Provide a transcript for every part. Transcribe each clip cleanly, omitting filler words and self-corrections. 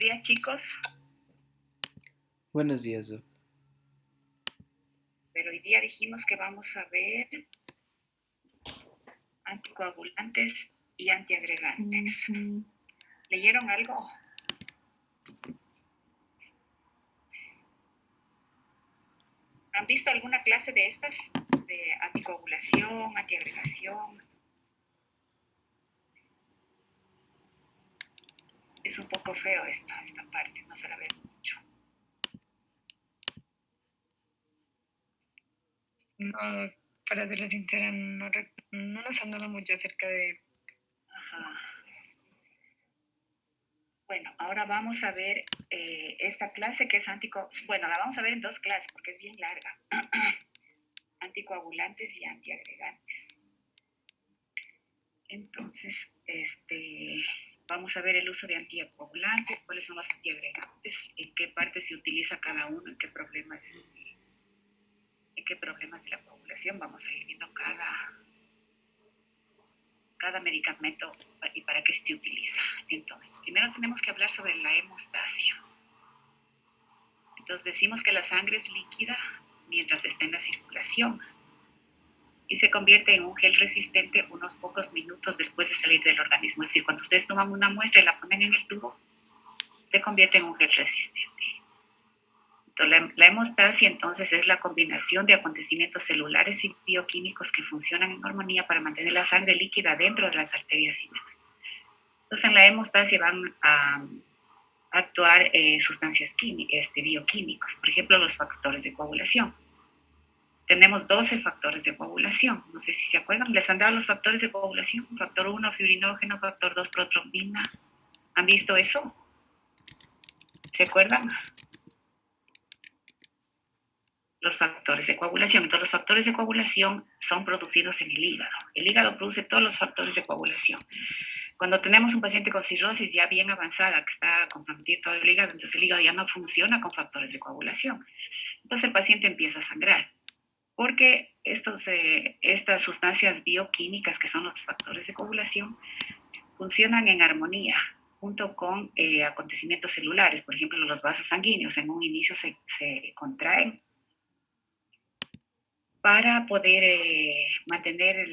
días, chicos. Buenos días, Doc. Pero hoy día dijimos que vamos a ver anticoagulantes y antiagregantes. ¿Leyeron algo? ¿Han visto alguna clase de estas? De anticoagulación, antiagregación. Es un poco feo esta parte, no se la ve mucho. No, para serles sincera, no nos han dado mucho acerca de... Ajá. Bueno, ahora vamos a ver esta clase que es Bueno, la vamos a ver en dos clases porque es bien larga. Anticoagulantes y antiagregantes. Entonces, vamos a ver el uso de anticoagulantes, cuáles son los antiagregantes, en qué parte se utiliza cada uno, en qué problemas de la coagulación. Vamos a ir viendo cada medicamento y para qué se utiliza. Entonces, primero tenemos que hablar sobre la hemostasia. Entonces, decimos que la sangre es líquida mientras está en la circulación y se convierte en un gel resistente unos pocos minutos después de salir del organismo. Es decir, cuando ustedes toman una muestra y la ponen en el tubo, se convierte en un gel resistente. Entonces, la hemostasia entonces es la combinación de acontecimientos celulares y bioquímicos que funcionan en armonía para mantener la sangre líquida dentro de las arterias y venas. Entonces, en la hemostasia van a actuar sustancias bioquímicas, por ejemplo, los factores de coagulación. Tenemos 12 factores de coagulación. No sé si se acuerdan, les han dado los factores de coagulación. Factor 1, fibrinógeno, factor 2, protrombina. ¿Han visto eso? ¿Se acuerdan? Los factores de coagulación. Entonces, los factores de coagulación son producidos en el hígado. El hígado produce todos los factores de coagulación. Cuando tenemos un paciente con cirrosis ya bien avanzada, que está comprometido todo el hígado, entonces el hígado ya no funciona con factores de coagulación. Entonces, el paciente empieza a sangrar. Porque estas sustancias bioquímicas, que son los factores de coagulación, funcionan en armonía junto con acontecimientos celulares. Por ejemplo, los vasos sanguíneos en un inicio se contraen para poder mantener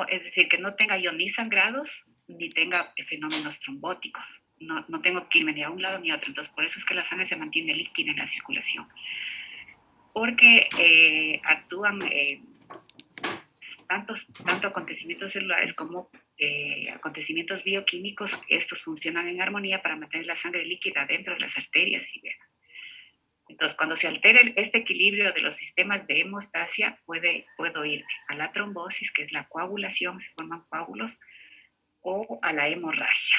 es decir, que no tenga iones sangrados ni tenga fenómenos trombóticos. No tengo que irme ni a un lado ni a otro. Entonces, por eso es que la sangre se mantiene líquida en la circulación. Porque actúan tanto acontecimientos celulares como acontecimientos bioquímicos. Estos funcionan en armonía para mantener la sangre líquida dentro de las arterias y venas. Entonces, cuando se altera este equilibrio de los sistemas de hemostasia, puedo irme a la trombosis, que es la coagulación, se forman coágulos, o a la hemorragia.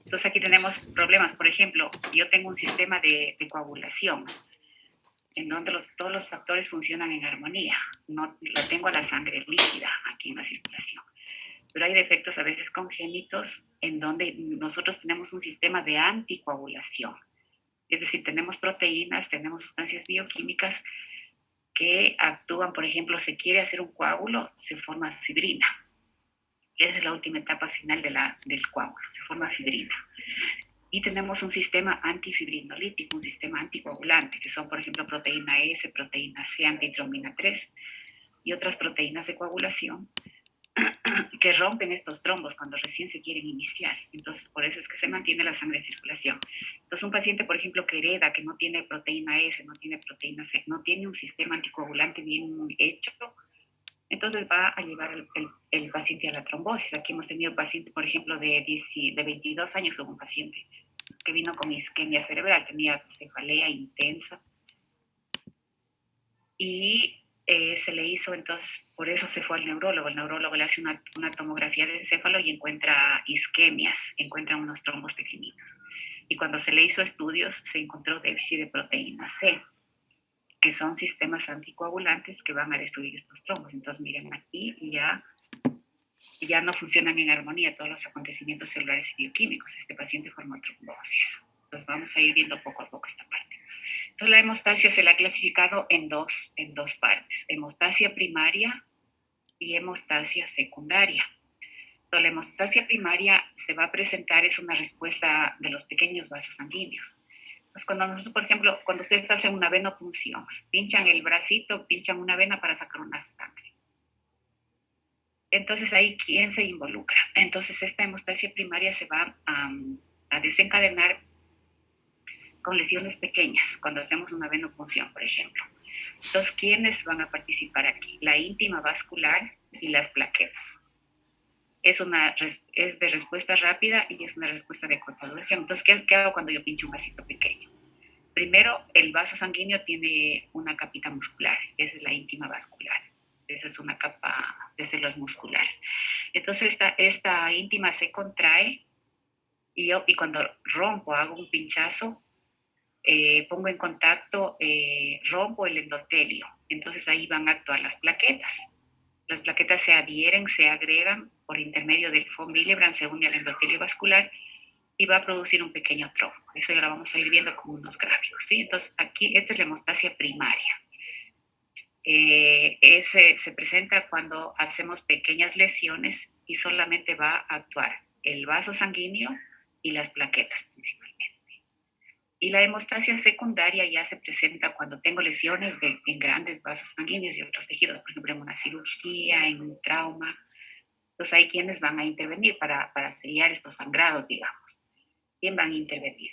Entonces, aquí tenemos problemas. Por ejemplo, yo tengo un sistema de coagulación en donde todos los factores funcionan en armonía. No la tengo a la sangre líquida aquí en la circulación. Pero hay defectos a veces congénitos en donde nosotros tenemos un sistema de anticoagulación. Es decir, tenemos proteínas, tenemos sustancias bioquímicas que actúan. Por ejemplo, se quiere hacer un coágulo, se forma fibrina. Esa es la última etapa final del coágulo, se forma fibrina. Y tenemos un sistema antifibrinolítico, un sistema anticoagulante, que son, por ejemplo, proteína S, proteína C, antitrombina 3 y otras proteínas de coagulación que rompen estos trombos cuando recién se quieren iniciar. Entonces, por eso es que se mantiene la sangre en circulación. Entonces, un paciente, por ejemplo, que hereda, que no tiene proteína S, no tiene proteína C, no tiene un sistema anticoagulante bien hecho, entonces va a llevar el paciente a la trombosis. Aquí hemos tenido pacientes, por ejemplo, de 22 años, hubo un paciente que vino con isquemia cerebral, tenía cefalea intensa y se le hizo. Entonces, por eso se fue al neurólogo. El neurólogo le hace una tomografía de encéfalo y encuentra isquemias, encuentra unos trombos pequeñitos. Y cuando se le hizo estudios, se encontró déficit de proteína C, que son sistemas anticoagulantes que van a destruir estos trombos. Entonces, miren, aquí ya no funcionan en armonía todos los acontecimientos celulares y bioquímicos. Este paciente formó trombosis. Entonces, vamos a ir viendo poco a poco esta parte. Entonces, la hemostasia se la ha clasificado en dos partes: hemostasia primaria y hemostasia secundaria. La hemostasia primaria se va a presentar, es una respuesta de los pequeños vasos sanguíneos. Entonces, cuando nosotros, por ejemplo, cuando ustedes hacen una venopunción, pinchan el bracito, pinchan una vena para sacar una sangre. Entonces, ahí, ¿quién se involucra? Entonces, esta hemostasia primaria se va a desencadenar con lesiones pequeñas, cuando hacemos una venopunción, por ejemplo. Entonces, ¿quiénes van a participar aquí? La íntima vascular y las plaquetas. Es de respuesta rápida y es una respuesta de corta duración. Entonces, ¿qué hago cuando yo pincho un vasito pequeño? Primero, el vaso sanguíneo tiene una capita muscular, esa es la íntima vascular. Esa es una capa de células musculares. Entonces, esta íntima se contrae y cuando rompo, hago un pinchazo, pongo en contacto, rompo el endotelio. Entonces, ahí van a actuar las plaquetas. Las plaquetas se adhieren, se agregan por intermedio del von Willebrand, se une al endotelio vascular y va a producir un pequeño trombo. Eso ya lo vamos a ir viendo con unos gráficos, ¿sí? Entonces, aquí esta es la hemostasia primaria. Se presenta cuando hacemos pequeñas lesiones y solamente va a actuar el vaso sanguíneo y las plaquetas principalmente. Y la hemostasia secundaria ya se presenta cuando tengo lesiones en grandes vasos sanguíneos y otros tejidos, por ejemplo, en una cirugía, en un trauma. Entonces, hay quienes van a intervenir para sellar estos sangrados, digamos. ¿Quién van a intervenir?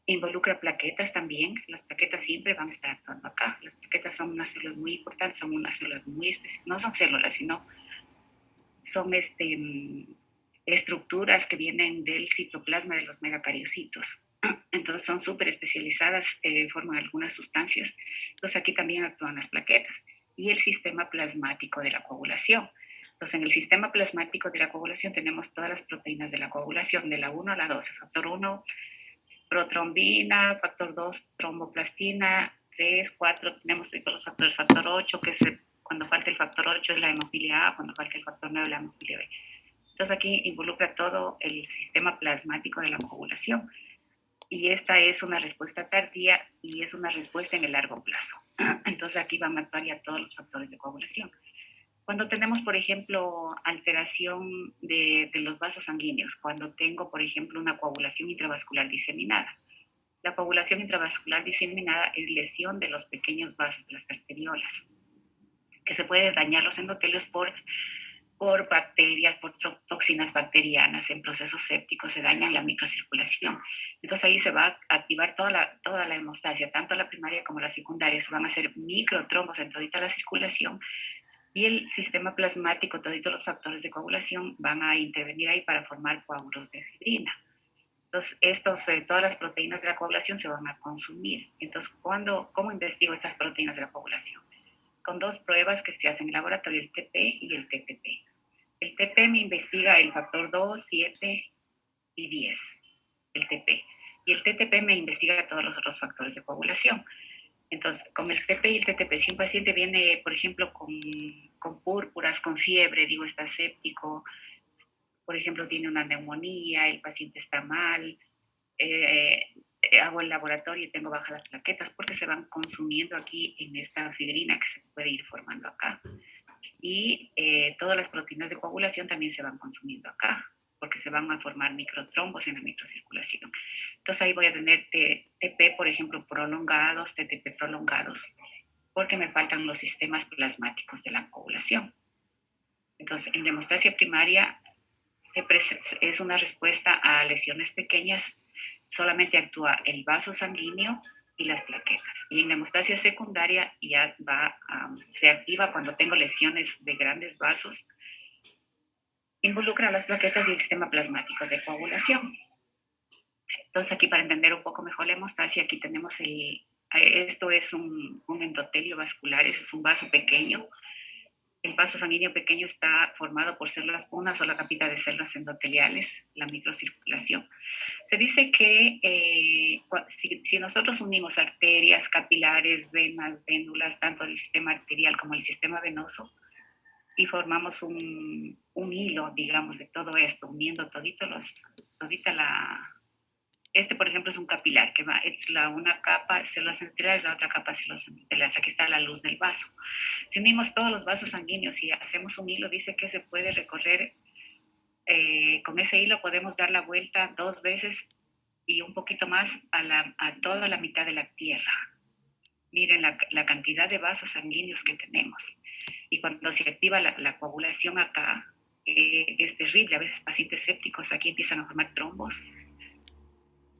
Involucra plaquetas también. Las plaquetas siempre van a estar actuando acá. Las plaquetas son unas células muy importantes, son unas células muy especiales. No son células, sino son estructuras que vienen del citoplasma de los megacariocitos. Entonces son súper especializadas, forman algunas sustancias. Entonces aquí también actúan las plaquetas. Y el sistema plasmático de la coagulación. Entonces en el sistema plasmático de la coagulación tenemos todas las proteínas de la coagulación, de la 1 a la 12. Factor 1, protrombina, factor 2, tromboplastina, 3, 4, tenemos todos los factores. Factor 8, cuando falta el factor 8 es la hemofilia A, cuando falta el factor 9 la hemofilia B. Entonces aquí involucra todo el sistema plasmático de la coagulación. Y esta es una respuesta tardía y es una respuesta en el largo plazo. Entonces aquí van a actuar ya todos los factores de coagulación. Cuando tenemos, por ejemplo, alteración de los vasos sanguíneos, cuando tengo, por ejemplo, una coagulación intravascular diseminada. La coagulación intravascular diseminada es lesión de los pequeños vasos de las arteriolas, que se puede dañar los endotelios por bacterias, por toxinas bacterianas en procesos sépticos, se dañan la microcirculación. Entonces ahí se va a activar toda la hemostasia, tanto la primaria como la secundaria, se van a hacer microtrombos en toda la circulación y el sistema plasmático, todos los factores de coagulación van a intervenir ahí para formar coágulos de fibrina. Entonces, todas las proteínas de la coagulación se van a consumir. Entonces, ¿cómo investigo estas proteínas de la coagulación? Con dos pruebas que se hacen en el laboratorio, el TP y el TTP. El TP me investiga el factor 2, 7 y 10, el TP. Y el TTP me investiga todos los otros factores de coagulación. Entonces, con el TP y el TTP, si un paciente viene, por ejemplo, con púrpuras, con fiebre, digo, está séptico, por ejemplo, tiene una neumonía, el paciente está mal, hago el laboratorio y tengo bajas las plaquetas porque se van consumiendo aquí en esta fibrina que se puede ir formando acá. Y todas las proteínas de coagulación también se van consumiendo acá porque se van a formar microtrombos en la microcirculación. Entonces ahí voy a tener TP, por ejemplo, prolongados, TTP prolongados, porque me faltan los sistemas plasmáticos de la coagulación. Entonces, en la hemostasia primaria es una respuesta a lesiones pequeñas, solamente actúa el vaso sanguíneo y las plaquetas. Y en la hemostasia secundaria ya se activa cuando tengo lesiones de grandes vasos, involucra las plaquetas y el sistema plasmático de coagulación. Entonces aquí para entender un poco mejor la hemostasia, aquí tenemos esto es un endotelio vascular, es un vaso pequeño. El vaso sanguíneo pequeño está formado por células, una sola capita de células endoteliales, la microcirculación. Se dice que si nosotros unimos arterias, capilares, venas, vénulas, tanto el sistema arterial como el sistema venoso, y formamos un hilo, digamos, de todo esto, uniendo por ejemplo, es un capilar, es una capa células endoteliales, la otra capa células endoteliales. Aquí está la luz del vaso. Si unimos todos los vasos sanguíneos y hacemos un hilo, dice que se puede recorrer Con ese hilo podemos dar la vuelta 2 veces y un poquito más a toda la mitad de la tierra. Miren la cantidad de vasos sanguíneos que tenemos. Y cuando se activa la coagulación acá, es terrible. A veces pacientes sépticos aquí empiezan a formar trombos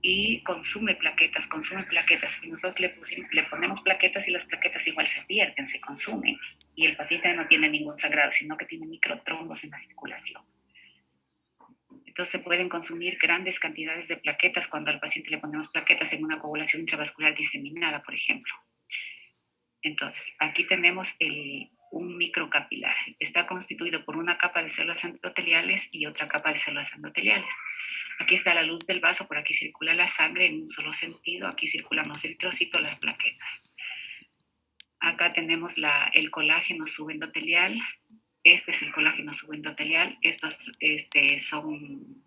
y consume plaquetas. Y nosotros le ponemos plaquetas y las plaquetas igual se pierden, se consumen. Y el paciente no tiene ningún sangrado, sino que tiene microtrombos en la circulación. Entonces se pueden consumir grandes cantidades de plaquetas cuando al paciente le ponemos plaquetas en una coagulación intravascular diseminada, por ejemplo. Entonces, aquí tenemos un microcapilar. Está constituido por una capa de células endoteliales y otra capa de células endoteliales. Aquí está la luz del vaso, por aquí circula la sangre en un solo sentido, aquí circulan los eritrocitos, las plaquetas. Acá tenemos el colágeno subendotelial. Este es el colágeno subendotelial. Estos son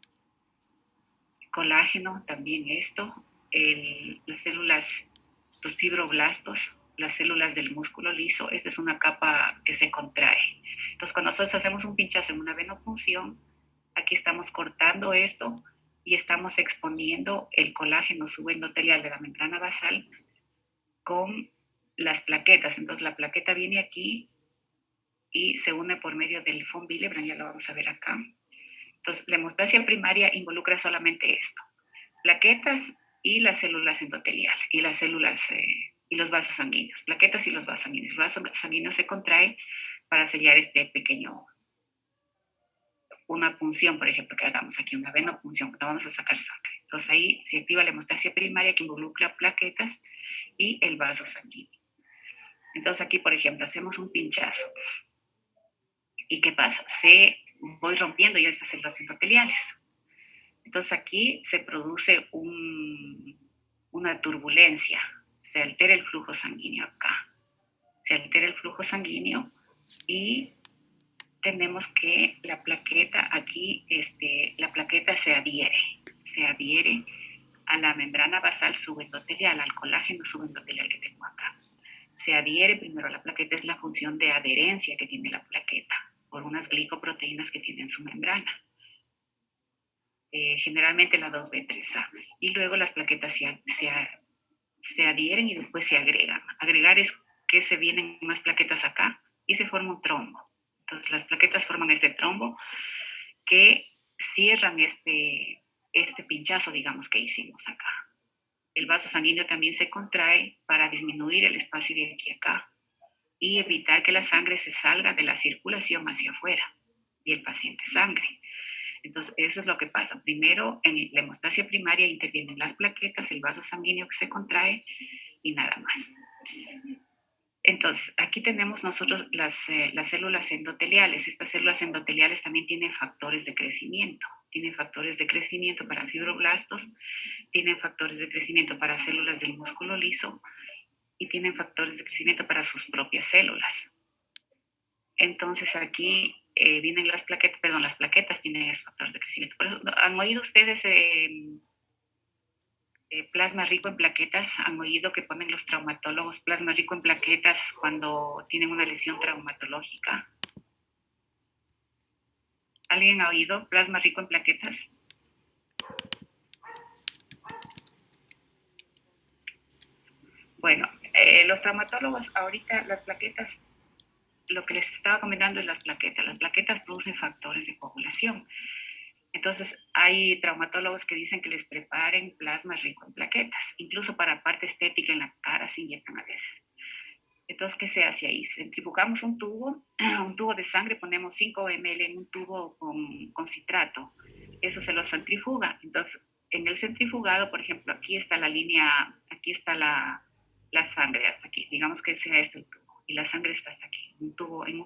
colágeno, también esto. Las células, los fibroblastos, las células del músculo liso, esta es una capa que se contrae. Entonces, cuando nosotros hacemos un pinchazo en una venopunción, aquí estamos cortando esto y estamos exponiendo el colágeno subendotelial de la membrana basal con las plaquetas. Entonces, la plaqueta viene aquí y se une por medio del von Willebrand, ya lo vamos a ver acá. Entonces, la hemostasia primaria involucra solamente esto: plaquetas y las células endoteliales y las células y los vasos sanguíneos, plaquetas y los vasos sanguíneos. Los vasos sanguíneos se contraen para sellar una punción, por ejemplo, que hagamos aquí, una venopunción, no vamos a sacar sangre. Entonces ahí se activa la hemostasia primaria que involucra plaquetas y el vaso sanguíneo. Entonces aquí, por ejemplo, hacemos un pinchazo. ¿Y qué pasa? Voy rompiendo yo estas células endoteliales. Entonces aquí se produce una turbulencia, se altera el flujo sanguíneo acá. Se altera el flujo sanguíneo y tenemos que la plaqueta aquí, la plaqueta se adhiere a la membrana basal subendotelial, al colágeno subendotelial que tengo acá. Se adhiere primero a la plaqueta, es la función de adherencia que tiene la plaqueta por unas glicoproteínas que tiene en su membrana. Generalmente la 2B3A. Y luego las plaquetas se adhieren y después se agregan. Agregar es que se vienen más plaquetas acá y se forma un trombo. Entonces las plaquetas forman este trombo que cierran este pinchazo, digamos, que hicimos acá. El vaso sanguíneo también se contrae para disminuir el espacio de aquí a acá y evitar que la sangre se salga de la circulación hacia afuera y el paciente sangre. Entonces, eso es lo que pasa. Primero, en la hemostasia primaria intervienen las plaquetas, el vaso sanguíneo que se contrae y nada más. Entonces, aquí tenemos nosotros las células endoteliales. Estas células endoteliales también tienen factores de crecimiento. Tienen factores de crecimiento para fibroblastos, tienen factores de crecimiento para células del músculo liso y tienen factores de crecimiento para sus propias células. Entonces, aquí vienen las plaquetas tienen esos factores de crecimiento. Por eso, ¿han oído ustedes plasma rico en plaquetas? ¿Han oído que ponen los traumatólogos plasma rico en plaquetas cuando tienen una lesión traumatológica? ¿Alguien ha oído plasma rico en plaquetas? Bueno, los traumatólogos ahorita las plaquetas, lo que les estaba comentando es las plaquetas producen factores de coagulación. Entonces, hay traumatólogos que dicen que les preparen plasma rico en plaquetas, incluso para parte estética en la cara se inyectan a veces. Entonces, ¿qué se hace ahí? Centrifugamos un tubo de sangre, ponemos 5 ml en un tubo con citrato. Eso se lo centrifuga. Entonces, en el centrifugado, por ejemplo, aquí está la línea, aquí está la sangre hasta aquí. Digamos que sea esto el tubo. Y la sangre está hasta aquí, en un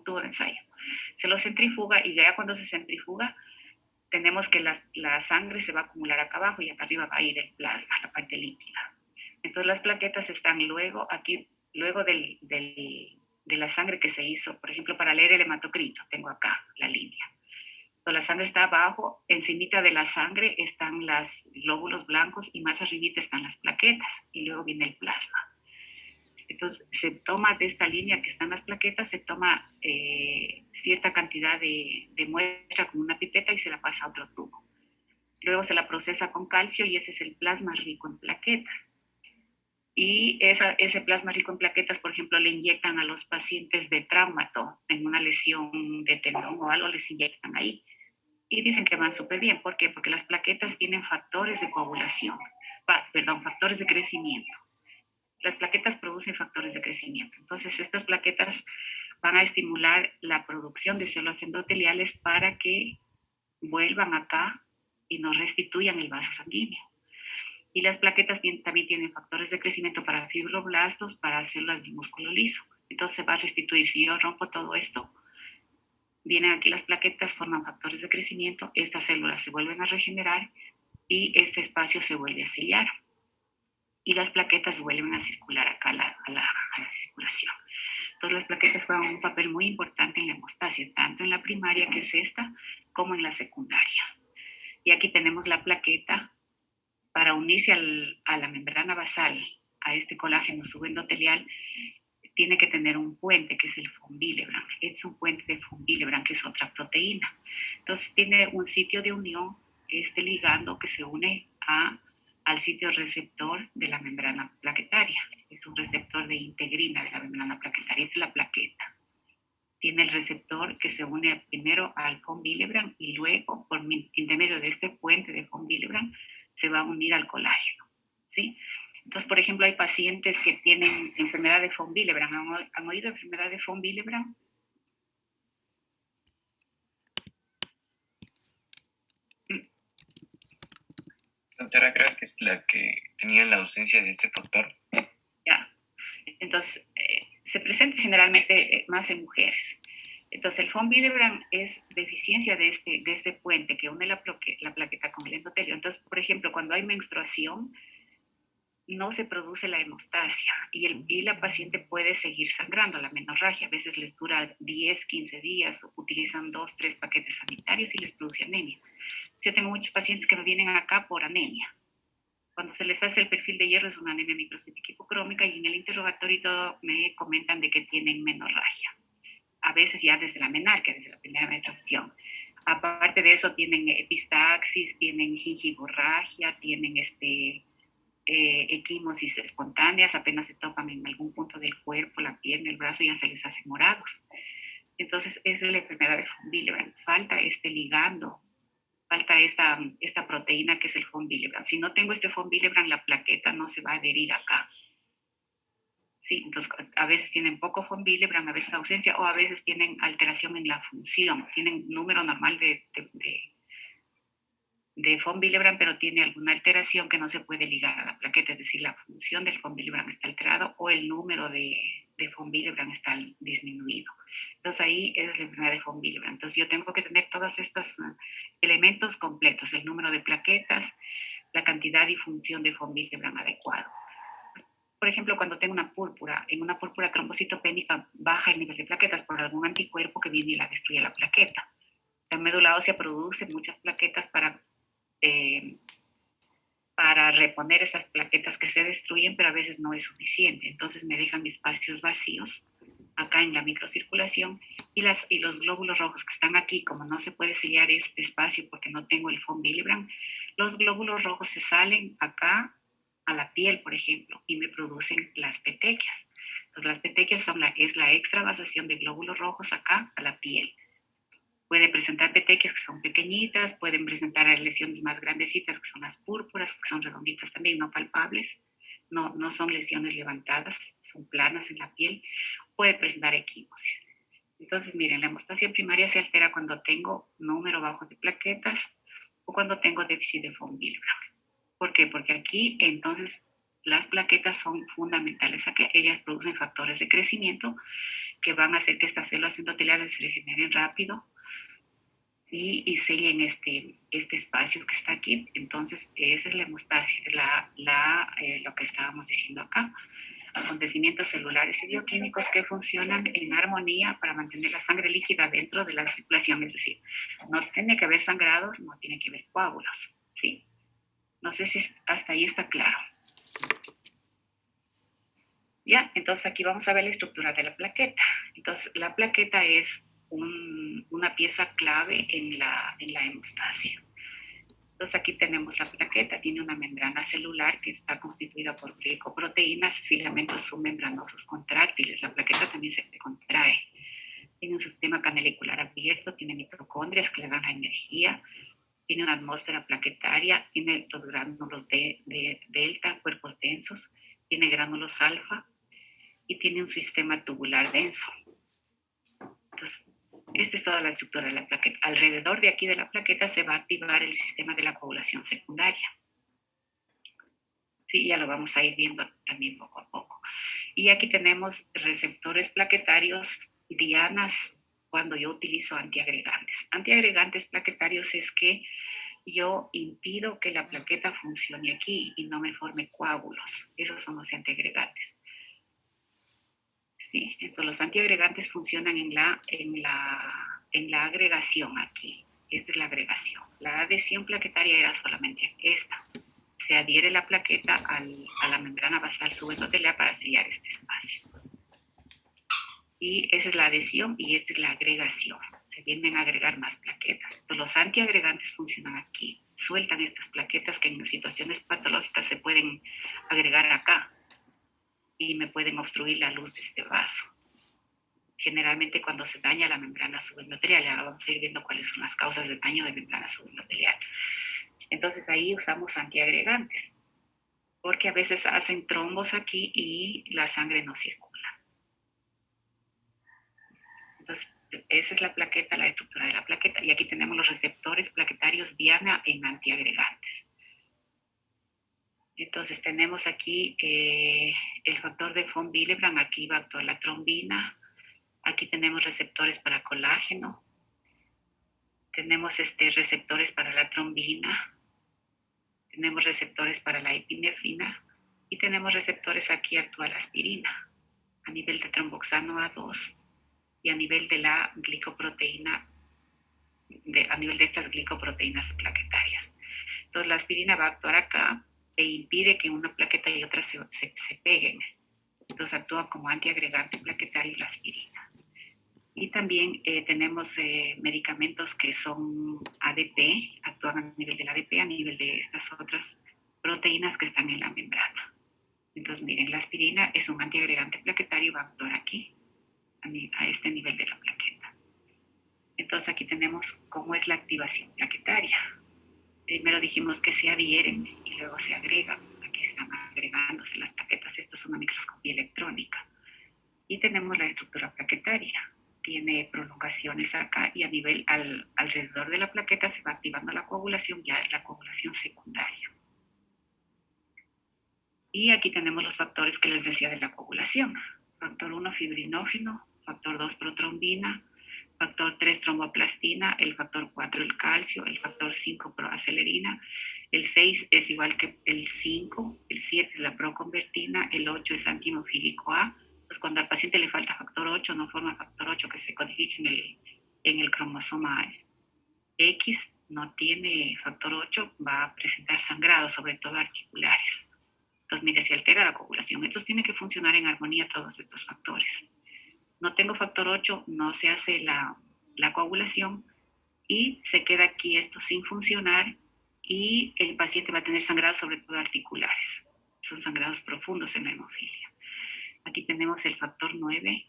tubo de ensayo. Se lo centrifuga y ya cuando se centrifuga, tenemos que la sangre se va a acumular acá abajo y acá arriba va a ir el plasma, la parte líquida. Entonces las plaquetas están luego aquí, luego de la sangre que se hizo, por ejemplo, para leer el hematocrito, tengo acá la línea. Entonces, la sangre está abajo, encimita de la sangre están los glóbulos blancos y más arribita están las plaquetas y luego viene el plasma. Entonces, se toma de esta línea que están las plaquetas, se toma cierta cantidad de muestra con una pipeta y se la pasa a otro tubo. Luego se la procesa con calcio y ese es el plasma rico en plaquetas. Y ese plasma rico en plaquetas, por ejemplo, le inyectan a los pacientes de traumato en una lesión de tendón o algo, les inyectan ahí. Y dicen que van súper bien. ¿Por qué? Porque las plaquetas tienen factores de coagulación, factores de crecimiento. Las plaquetas producen factores de crecimiento. Entonces, estas plaquetas van a estimular la producción de células endoteliales para que vuelvan acá y nos restituyan el vaso sanguíneo. Y las plaquetas también tienen factores de crecimiento para fibroblastos, para células de músculo liso. Entonces se va a restituir. Si yo rompo todo esto, vienen aquí las plaquetas, forman factores de crecimiento, estas células se vuelven a regenerar y este espacio se vuelve a sellar. Y las plaquetas vuelven a circular acá a la circulación. Entonces las plaquetas juegan un papel muy importante en la hemostasia, tanto en la primaria, que es esta, como en la secundaria. Y aquí tenemos la plaqueta para unirse a la membrana basal, a este colágeno subendotelial, tiene que tener un puente, que es el von Willebrand. Es un puente de von Willebrand, que es otra proteína. Entonces tiene un sitio de unión, este ligando que se une al sitio receptor de la membrana plaquetaria. Es un receptor de integrina de la membrana plaquetaria, es la plaqueta. Tiene el receptor que se une primero al von Willebrand y luego, por intermedio de este puente de von Willebrand, se va a unir al colágeno, ¿sí? Entonces, por ejemplo, hay pacientes que tienen enfermedad de von Willebrand. ¿Han oído enfermedad de von Willebrand? Doctora, creo que es la que tenía la ausencia de este factor. Ya. Entonces, se presenta generalmente más en mujeres. Entonces, el von Willebrand es deficiencia de este puente que une la plaqueta con el endotelio. Entonces, por ejemplo, cuando hay menstruación, no se produce la hemostasia y la paciente puede seguir sangrando. La menorragia a veces les dura 10, 15 días, utilizan 2, 3 paquetes sanitarios y les produce anemia. Yo tengo muchos pacientes que me vienen acá por anemia. Cuando se les hace el perfil de hierro es una anemia microcítica hipocrómica y en el interrogatorio me comentan de que tienen menorragia. A veces ya desde la menarquia, desde la primera menstruación. Aparte de eso tienen epistaxis, tienen gingivorragia, tienen equimosis espontáneas, apenas se topan en algún punto del cuerpo, la pierna, el brazo, ya se les hace morados. Entonces, esa es la enfermedad de von Willebrand. Falta este ligando, falta esta proteína que es el von Willebrand. Si no tengo este von Willebrand, la plaqueta no se va a adherir acá. Sí, entonces a veces tienen poco von Willebrand, a veces ausencia, o a veces tienen alteración en la función. Tienen número normal de von Willebrand, pero tiene alguna alteración que no se puede ligar a la plaqueta, es decir, la función del von Willebrand está alterado o el número de von Willebrand está disminuido. Entonces ahí es la enfermedad de von Willebrand. Entonces yo tengo que tener todos estos elementos completos, el número de plaquetas, la cantidad y función de von Willebrand adecuado. Por ejemplo, cuando tengo una púrpura, en una púrpura trombocitopénica baja el nivel de plaquetas por algún anticuerpo que viene y la destruye la plaqueta. La médula ósea produce muchas plaquetas para reponer esas plaquetas que se destruyen, pero a veces no es suficiente. Entonces me dejan espacios vacíos acá en la microcirculación y los glóbulos rojos que están aquí, como no se puede sellar este espacio porque no tengo el von Willebrand, los glóbulos rojos se salen acá a la piel, por ejemplo, y me producen las petequias. Entonces las petequias es la extravasación de glóbulos rojos acá a la piel. Puede presentar petequias que son pequeñitas, pueden presentar lesiones más grandecitas que son las púrpuras, que son redonditas también, no palpables, no son lesiones levantadas, son planas en la piel. Puede presentar equimosis. Entonces, miren, la hemostasia primaria se altera cuando tengo número bajo de plaquetas o cuando tengo déficit de von Willebrand. ¿Por qué? Porque aquí entonces las plaquetas son fundamentales, a que ellas producen factores de crecimiento que van a hacer que estas células endoteliales se regeneren rápido y sellen este espacio que está aquí. Entonces, esa es la hemostasia, es lo que estábamos diciendo acá. Acontecimientos celulares y bioquímicos que funcionan en armonía para mantener la sangre líquida dentro de la circulación. Es decir, no tiene que haber sangrados, no tiene que haber coágulos, ¿sí? No sé si hasta ahí está claro. Ya, entonces aquí vamos a ver la estructura de la plaqueta. Entonces, la plaqueta es una pieza clave en la hemostasia. Entonces aquí tenemos la plaqueta, tiene una membrana celular que está constituida por glicoproteínas, filamentos submembranosos contráctiles. La plaqueta también se contrae. Tiene un sistema canalicular abierto, tiene mitocondrias que le dan la energía, tiene una atmósfera plaquetaria, tiene los gránulos de delta, cuerpos densos, tiene gránulos alfa y tiene un sistema tubular denso. Entonces, esta es toda la estructura de la plaqueta. Alrededor de aquí de la plaqueta se va a activar el sistema de la coagulación secundaria. Sí, ya lo vamos a ir viendo también poco a poco. Y aquí tenemos receptores plaquetarios, dianas, cuando yo utilizo antiagregantes. Antiagregantes plaquetarios es que yo impido que la plaqueta funcione aquí y no me forme coágulos. Esos son los antiagregantes. Sí, entonces los antiagregantes funcionan en la agregación aquí. Esta es la agregación. La adhesión plaquetaria era solamente esta. Se adhiere la plaqueta a la membrana basal subendotelial para sellar este espacio. Y esa es la adhesión y esta es la agregación. Se vienen a agregar más plaquetas. Entonces, los antiagregantes funcionan aquí. Sueltan estas plaquetas que en situaciones patológicas se pueden agregar acá y me pueden obstruir la luz de este vaso. Generalmente cuando se daña la membrana subendotelial, ya vamos a ir viendo cuáles son las causas de daño de membrana subendotelial. Entonces ahí usamos antiagregantes, porque a veces hacen trombos aquí y la sangre no circula. Entonces esa es la plaqueta, la estructura de la plaqueta, y aquí tenemos los receptores plaquetarios diana en antiagregantes. Entonces tenemos aquí el factor de von Willebrand, aquí va a actuar la trombina, aquí tenemos receptores para colágeno, tenemos receptores para la trombina, tenemos receptores para la epinefrina y tenemos receptores aquí actúa la aspirina a nivel de tromboxano A2 y a nivel de la glicoproteína, a nivel de estas glicoproteínas plaquetarias. Entonces la aspirina va a actuar acá e impide que una plaqueta y otra se peguen. Entonces actúa como antiagregante plaquetario la aspirina. Y también tenemos medicamentos que son ADP, actúan a nivel del ADP, a nivel de estas otras proteínas que están en la membrana. Entonces, miren, la aspirina es un antiagregante plaquetario y va a actuar aquí, a este nivel de la plaqueta. Entonces, aquí tenemos cómo es la activación plaquetaria. Primero dijimos que se adhieren y luego se agregan. Aquí están agregándose las plaquetas. Esto es una microscopía electrónica. Y tenemos la estructura plaquetaria. Tiene prolongaciones acá y a nivel alrededor de la plaqueta se va activando la coagulación, ya la coagulación secundaria. Y aquí tenemos los factores que les decía de la coagulación. Factor 1, fibrinógeno, factor 2, protrombina, factor 3, tromboplastina, el factor 4, el calcio, el factor 5, proacelerina, el 6 es igual que el 5, el 7 es la proconvertina, el 8 es antihemofílico A. Pues cuando al paciente le falta factor 8, no forma factor 8 que se codifica en el cromosoma X, no tiene factor 8, va a presentar sangrado, sobre todo articulares. Entonces, mire, se altera la coagulación. Entonces, tiene que funcionar en armonía todos estos factores. No tengo factor 8, no se hace la coagulación y se queda aquí esto sin funcionar y el paciente va a tener sangrados, sobre todo articulares. Son sangrados profundos en la hemofilia. Aquí tenemos el factor 9,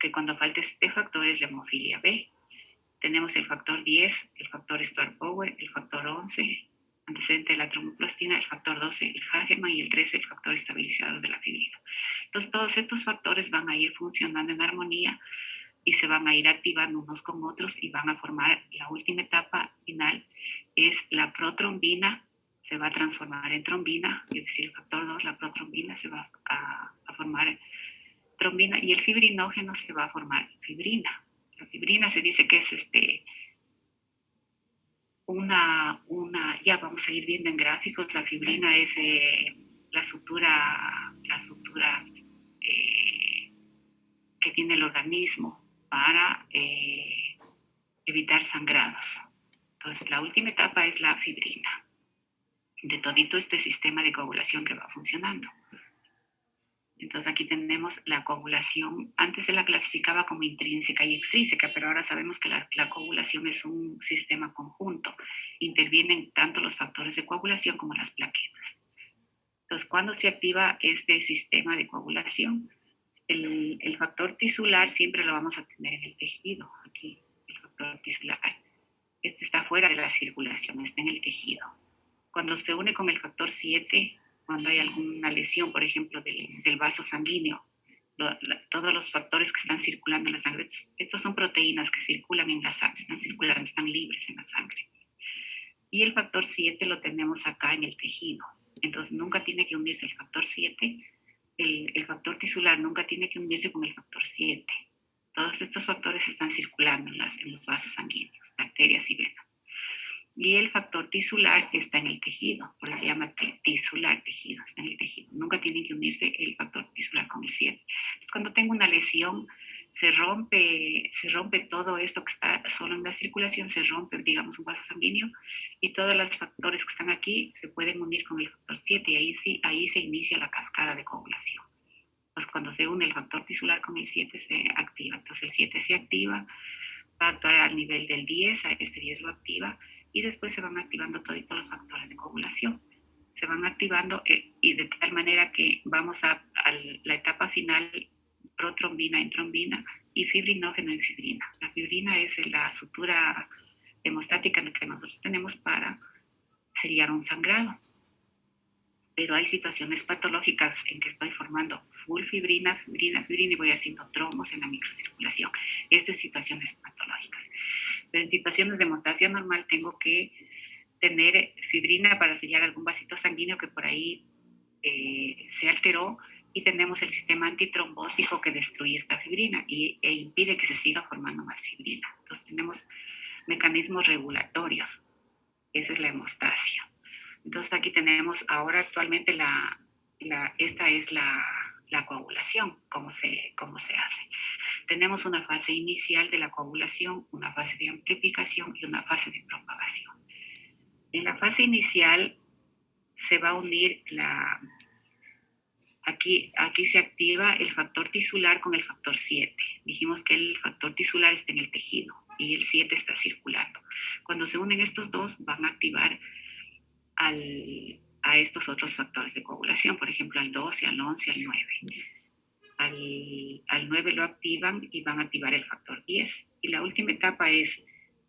que cuando falta este factor es la hemofilia B. Tenemos el factor 10, el factor Star Power, el factor 11, antecedente de la tromboplastina, el factor 12, el Hageman, y el 13, el factor estabilizador de la fibrina. Entonces, todos estos factores van a ir funcionando en armonía y se van a ir activando unos con otros y van a formar la última etapa final, es la protrombina, se va a transformar en trombina, es decir, el factor 2, la protrombina, se va a formar trombina y el fibrinógeno se va a formar fibrina. La fibrina se dice que es ya vamos a ir viendo en gráficos, la fibrina es la sutura que tiene el organismo para evitar sangrados. Entonces, la última etapa es la fibrina, de todito este sistema de coagulación que va funcionando. Entonces aquí tenemos la coagulación. Antes se la clasificaba como intrínseca y extrínseca, pero ahora sabemos que la coagulación es un sistema conjunto. Intervienen tanto los factores de coagulación como las plaquetas. Entonces, ¿cuándo se activa este sistema de coagulación? El factor tisular siempre lo vamos a tener en el tejido, aquí, el factor tisular. Este está fuera de la circulación, está en el tejido. Cuando se une con el factor 7, cuando hay alguna lesión, por ejemplo, del vaso sanguíneo, todos los factores que están circulando en la sangre, estos son proteínas que circulan en la sangre, están circulando, están libres en la sangre. Y el factor 7 lo tenemos acá en el tejido. Entonces nunca tiene que unirse el factor 7, el factor tisular nunca tiene que unirse con el factor 7. Todos estos factores están circulando en los vasos sanguíneos, arterias y venas. Y el factor tisular está en el tejido, por eso se llama tisular tejido, está en el tejido. Nunca tiene que unirse el factor tisular con el 7. Entonces, cuando tengo una lesión, se rompe todo esto que está solo en la circulación, se rompe, digamos, un vaso sanguíneo, y todos los factores que están aquí se pueden unir con el factor 7, y ahí se inicia la cascada de coagulación. Pues cuando se une el factor tisular con el 7 se activa. Entonces el 7 se activa, va a actuar al nivel del 10, a este 10 lo activa, y después se van activando todos los factores de coagulación. Se van activando y de tal manera que vamos a la etapa final, protrombina en trombina y fibrinógeno en fibrina. La fibrina es la sutura hemostática que nosotros tenemos para sellar un sangrado. Pero hay situaciones patológicas en que estoy formando full fibrina y voy haciendo trombos en la microcirculación. Esto en situaciones patológicas. Pero en situaciones de hemostasia normal tengo que tener fibrina para sellar algún vasito sanguíneo que por ahí se alteró, y tenemos el sistema antitrombótico que destruye esta fibrina e impide que se siga formando más fibrina. Entonces tenemos mecanismos regulatorios. Esa es la hemostasia. Entonces aquí tenemos ahora actualmente esta es la coagulación, cómo se hace. Tenemos una fase inicial de la coagulación, una fase de amplificación y una fase de propagación. En la fase inicial se va a unir aquí se activa el factor tisular con el factor 7. Dijimos que el factor tisular está en el tejido y el 7 está circulando. Cuando se unen estos dos van a activar a estos otros factores de coagulación, por ejemplo al 12, al 11, al 9. Al 9 lo activan y van a activar el factor 10. Y la última etapa es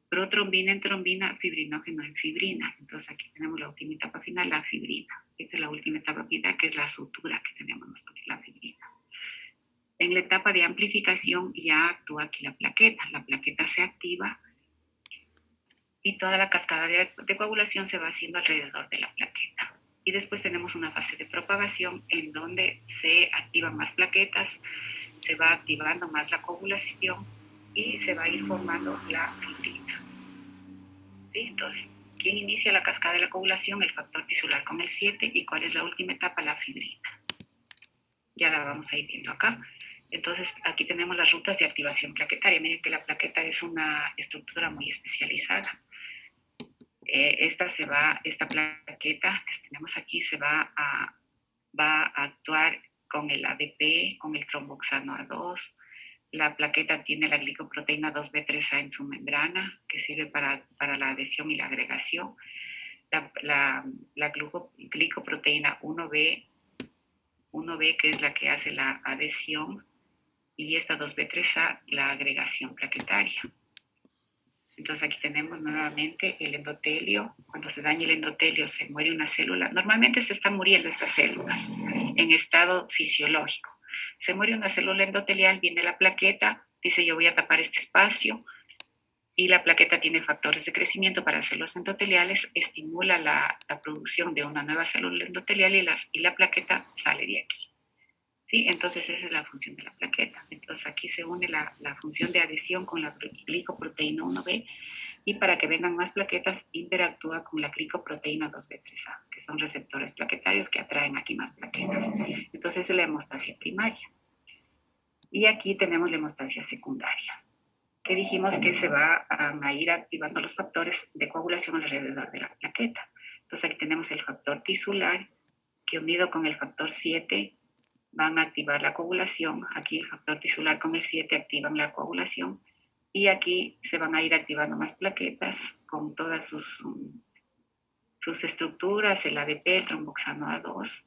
protrombina en trombina, fibrinógeno en fibrina. Entonces aquí tenemos la última etapa final, la fibrina. Esta es la última etapa final, que es la sutura que tenemos nosotros, la fibrina. En la etapa de amplificación ya actúa aquí la plaqueta se activa y toda la cascada de coagulación se va haciendo alrededor de la plaqueta. Y después tenemos una fase de propagación en donde se activan más plaquetas, se va activando más la coagulación y se va a ir formando la fibrina. ¿Sí? Entonces, ¿quién inicia la cascada de la coagulación? El factor tisular con el 7. ¿Y cuál es la última etapa? La fibrina. Ya la vamos a ir viendo acá. Entonces, aquí tenemos las rutas de activación plaquetaria. Miren que la plaqueta es una estructura muy especializada. Esta plaqueta que tenemos aquí va a actuar con el ADP, con el tromboxano A2. La plaqueta tiene la glicoproteína 2B3A en su membrana, que sirve para la adhesión y la agregación. La glicoproteína 1B, que es la que hace la adhesión, y esta 2B3A, la agregación plaquetaria. Entonces aquí tenemos nuevamente el endotelio. Cuando se daña el endotelio se muere una célula. Normalmente se están muriendo estas células en estado fisiológico. Se muere una célula endotelial, viene la plaqueta, dice yo voy a tapar este espacio, y la plaqueta tiene factores de crecimiento para células endoteliales, estimula la producción de una nueva célula endotelial y la plaqueta sale de aquí. ¿Sí? Entonces esa es la función de la plaqueta. Entonces aquí se une la función de adhesión con la glicoproteína 1B, y para que vengan más plaquetas interactúa con la glicoproteína 2B3A, que son receptores plaquetarios que atraen aquí más plaquetas. Entonces es la hemostasia primaria. Y aquí tenemos la hemostasia secundaria, que dijimos que se va a ir activando los factores de coagulación alrededor de la plaqueta. Entonces aquí tenemos el factor tisular, que unido con el factor 7 van a activar la coagulación. Aquí el factor tisular con el 7 activan la coagulación. Y aquí se van a ir activando más plaquetas con todas sus estructuras, el ADP, el tromboxano A2,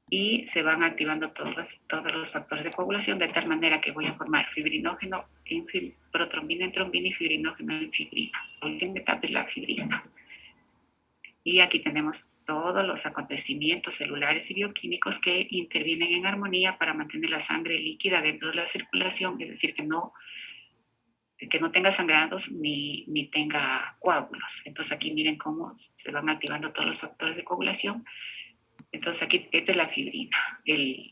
y se van activando todos los factores de coagulación de tal manera que voy a formar fibrinógeno en protrombina en trombina y fibrinógeno en fibrina. La última etapa es la fibrina. Y aquí tenemos todos los acontecimientos celulares y bioquímicos que intervienen en armonía para mantener la sangre líquida dentro de la circulación, es decir, que no tenga sangrados ni tenga coágulos. Entonces aquí miren cómo se van activando todos los factores de coagulación. Entonces aquí, esta es la fibrina,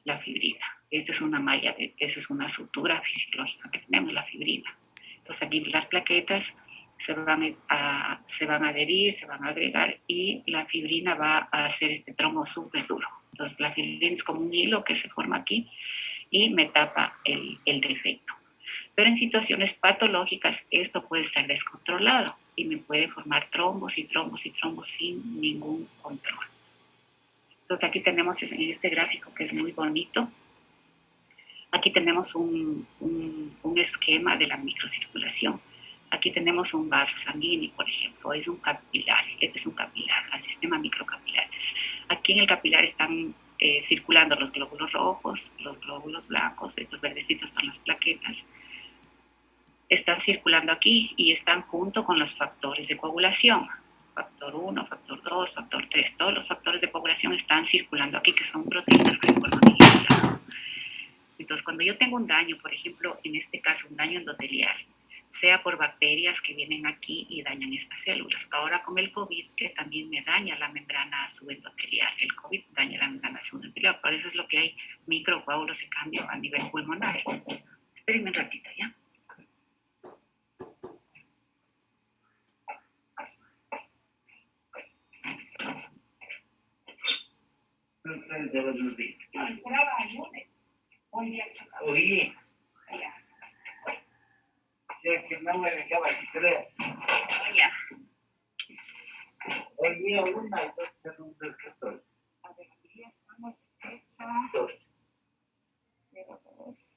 la fibrina. Esta es una malla, esa es una sutura fisiológica que tenemos, la fibrina. Entonces aquí las plaquetas se van a adherir, se van a agregar y la fibrina va a hacer este trombo súper duro. Entonces la fibrina es como un hilo que se forma aquí y me tapa el defecto. Pero en situaciones patológicas esto puede estar descontrolado y me puede formar trombos y trombos y trombos sin ningún control. Entonces aquí tenemos en este gráfico que es muy bonito, aquí tenemos un esquema de la microcirculación. Aquí tenemos un vaso sanguíneo, por ejemplo, es un capilar, este es un capilar, el sistema microcapilar. Aquí en el capilar están circulando los glóbulos rojos, los glóbulos blancos, estos verdecitos son las plaquetas, están circulando aquí y están junto con los factores de coagulación. Factor 1, factor 2, factor 3, todos los factores de coagulación están circulando aquí, que son proteínas que se forman en el hígado. Entonces, cuando yo tengo un daño, por ejemplo, en este caso un daño endotelial, sea por bacterias que vienen aquí y dañan estas células. Ahora con el COVID, que también me daña la membrana subendotelial. El COVID daña la membrana subendotelial, por eso es lo que hay microcoágulos de cambio a nivel pulmonar. Espérenme un ratito, ¿ya? Oye, ya que no me dejaba creer. Ya. Oye, una y dos segundos que estoy. A ver, aquí estamos de fecha Dos. 02.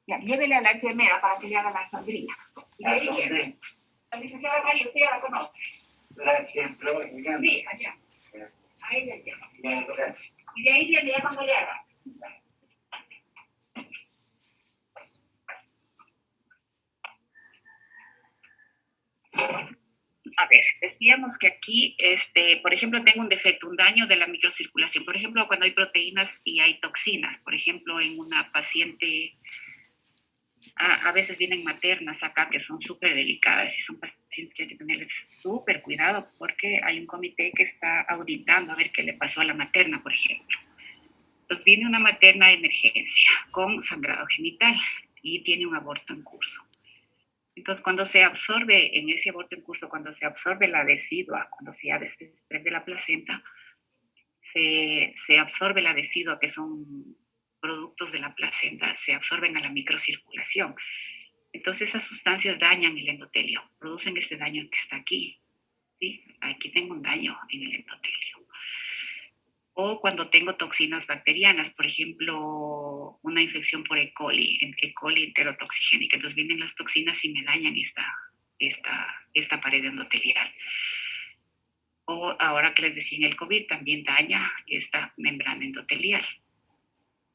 Ya, llévele a la enfermera para que le haga la sangría. Y ¿A ahí dónde? viene. La licenciada María, usted ya la conoce. La ejemplo, digamos. Sí, allá. A ella ya. Ya, gracias. Y de ahí viene ya cuando le haga. A ver, decíamos que aquí, por ejemplo, tengo un defecto, un daño de la microcirculación. Por ejemplo, cuando hay proteínas y hay toxinas. Por ejemplo, en una paciente, a veces vienen maternas acá que son súper delicadas y son pacientes que hay que tenerles súper cuidado porque hay un comité que está auditando a ver qué le pasó a la materna, por ejemplo. Entonces viene una materna de emergencia con sangrado genital y tiene un aborto en curso. Entonces, cuando se absorbe en ese aborto en curso, cuando se absorbe la decidua, cuando se ya desprende la placenta, se absorbe la decidua, que son productos de la placenta, se absorben a la microcirculación. Entonces, esas sustancias dañan el endotelio, producen este daño que está aquí. ¿Sí? Aquí tengo un daño en el endotelio. O cuando tengo toxinas bacterianas, por ejemplo, una infección por E. coli enterotoxigénica. Entonces vienen las toxinas y me dañan esta pared endotelial. O ahora que les decía en el COVID, también daña esta membrana endotelial.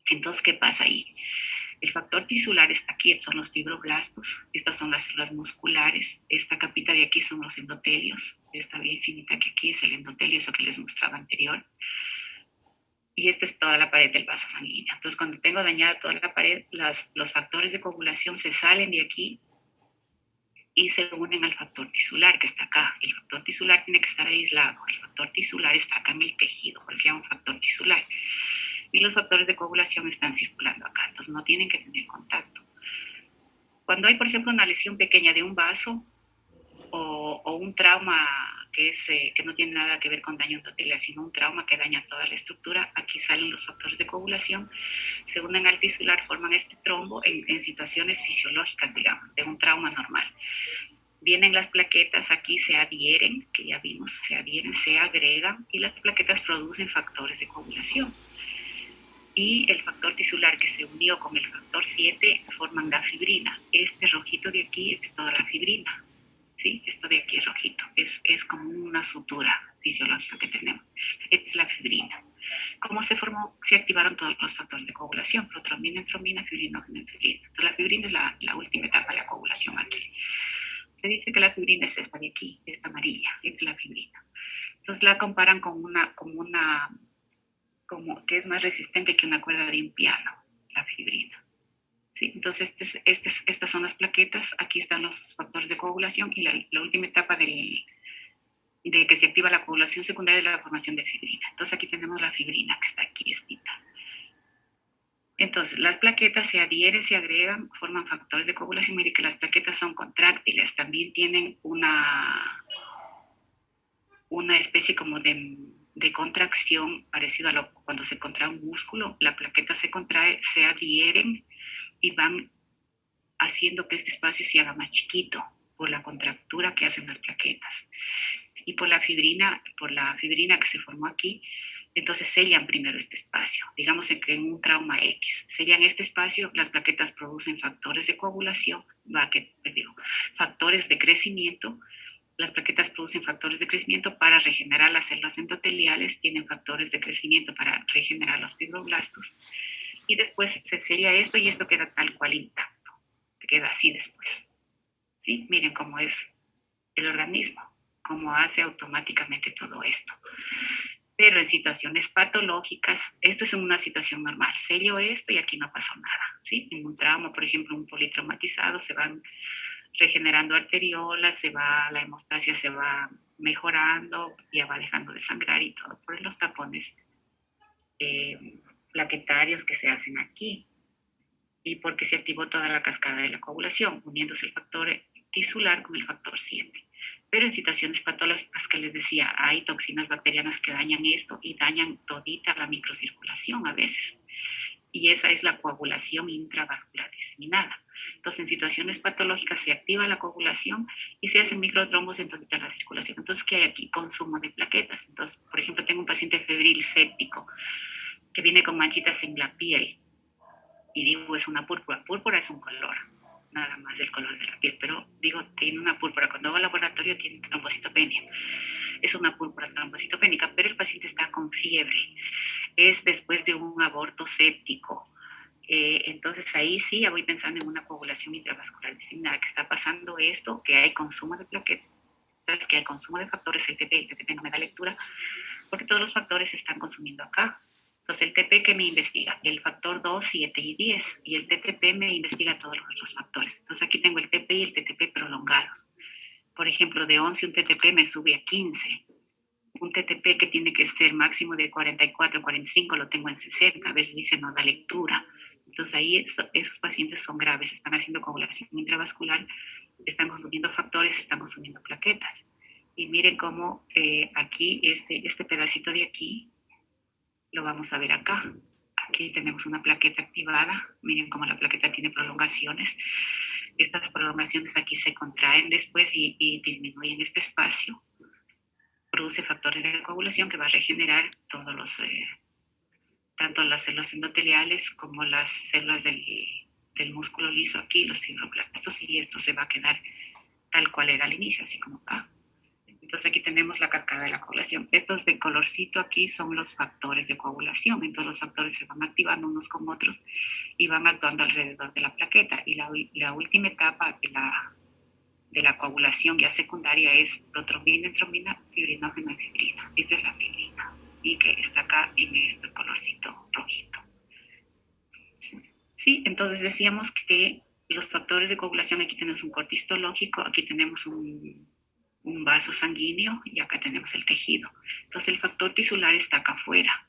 Entonces, ¿qué pasa ahí? El factor tisular está aquí, son los fibroblastos, estas son las células musculares, esta capita de aquí son los endotelios, esta bien finita que aquí es el endotelio, eso que les mostraba anterior. Y esta es toda la pared del vaso sanguíneo. Entonces, cuando tengo dañada toda la pared, los factores de coagulación se salen de aquí y se unen al factor tisular que está acá. El factor tisular tiene que estar aislado. El factor tisular está acá en el tejido, por eso se llama factor tisular. Y los factores de coagulación están circulando acá, entonces no tienen que tener contacto. Cuando hay, por ejemplo, una lesión pequeña de un vaso, o un trauma que no tiene nada que ver con daño endotelial, sino un trauma que daña toda la estructura. Aquí salen los factores de coagulación, se unen al tisular, forman este trombo en situaciones fisiológicas, digamos, de un trauma normal. Vienen las plaquetas, aquí se adhieren, que ya vimos, se adhieren, se agregan, y las plaquetas producen factores de coagulación. Y el factor tisular que se unió con el factor 7 forman la fibrina. Este rojito de aquí es toda la fibrina. ¿Sí? Esto de aquí es rojito, es como una sutura fisiológica que tenemos. Esta es la fibrina. ¿Cómo se formó? Se activaron todos los factores de coagulación, protrombina, trombina, fibrinógeno, fibrina. Entonces la fibrina es la última etapa de la coagulación aquí. Se dice que la fibrina es esta de aquí, esta amarilla, esta es la fibrina. Entonces la comparan como que es más resistente que una cuerda de un piano, la fibrina. ¿Sí? Entonces, estas son las plaquetas, aquí están los factores de coagulación y la última etapa de que se activa la coagulación secundaria es la formación de fibrina. Entonces, aquí tenemos la fibrina que está aquí escrita. Entonces, las plaquetas se adhieren, se agregan, forman factores de coagulación. Mire que las plaquetas son contráctiles, también tienen una especie como de contracción parecido a cuando se contrae un músculo. La plaqueta se contrae, se adhieren y van haciendo que este espacio se haga más chiquito por la contractura que hacen las plaquetas. Y por la fibrina que se formó aquí, entonces sellan primero este espacio. Digamos que en un trauma X, sellan este espacio, las plaquetas producen factores de coagulación, factores de crecimiento. Las plaquetas producen factores de crecimiento para regenerar las células endoteliales, tienen factores de crecimiento para regenerar los fibroblastos, y después se sella esto y esto queda tal cual intacto, queda así después. ¿Sí? Miren cómo es el organismo, cómo hace automáticamente todo esto. Pero en situaciones patológicas, esto es en una situación normal, sello esto y aquí no pasó nada. ¿Sí? En un trauma, por ejemplo, un politraumatizado, se van regenerando arteriolas, la hemostasia se va mejorando, ya va dejando de sangrar y todo por los tapones plaquetarios que se hacen aquí y porque se activó toda la cascada de la coagulación, uniéndose el factor tisular con el factor 7. Pero en situaciones patológicas que les decía, hay toxinas bacterianas que dañan esto y dañan todita la microcirculación a veces. Y esa es la coagulación intravascular diseminada. Entonces, en situaciones patológicas se activa la coagulación y se hacen microtrombos en toda la circulación. Entonces, ¿qué hay aquí? Consumo de plaquetas. Entonces, por ejemplo, tengo un paciente febril séptico que viene con manchitas en la piel y digo, es una púrpura. Púrpura es un color, nada más del color de la piel, pero digo, tiene una púrpura. Cuando hago el laboratorio tiene trombocitopenia. Es una púrpura trombocitopénica, pero el paciente está con fiebre. Es después de un aborto séptico. Entonces ahí sí ya voy pensando en una coagulación intravascular diseminada, que está pasando esto, que hay consumo de plaquetas, que hay consumo de factores, el TP no me da lectura, porque todos los factores se están consumiendo acá. Entonces el TP que me investiga, el factor 2, 7 y 10, y el TTP me investiga todos los otros factores. Entonces aquí tengo el TP y el TTP prolongados. Por ejemplo, de 11 un TTP me sube a 15. Un TTP que tiene que ser máximo de 44, 45, lo tengo en 60, a veces dice no da lectura. Entonces ahí esos pacientes son graves, están haciendo coagulación intravascular, están consumiendo factores, están consumiendo plaquetas. Y miren cómo aquí, este pedacito de aquí, lo vamos a ver acá. Aquí tenemos una plaqueta activada, miren cómo la plaqueta tiene prolongaciones. Estas prolongaciones aquí se contraen después y disminuyen este espacio. Produce factores de coagulación que va a regenerar todos tanto las células endoteliales como las células del músculo liso aquí, los fibroblastos, y esto se va a quedar tal cual era al inicio, así como acá. Entonces aquí tenemos la cascada de la coagulación. Estos de colorcito aquí son los factores de coagulación. Entonces los factores se van activando unos con otros y van actuando alrededor de la plaqueta. Y la última etapa de la coagulación ya secundaria es protrombina, trombina, fibrinógeno y fibrina. Esta es la fibrina y que está acá en este colorcito rojito. Sí, entonces decíamos que los factores de coagulación, aquí tenemos un corte histológico, aquí tenemos un vaso sanguíneo y acá tenemos el tejido. Entonces el factor tisular está acá afuera,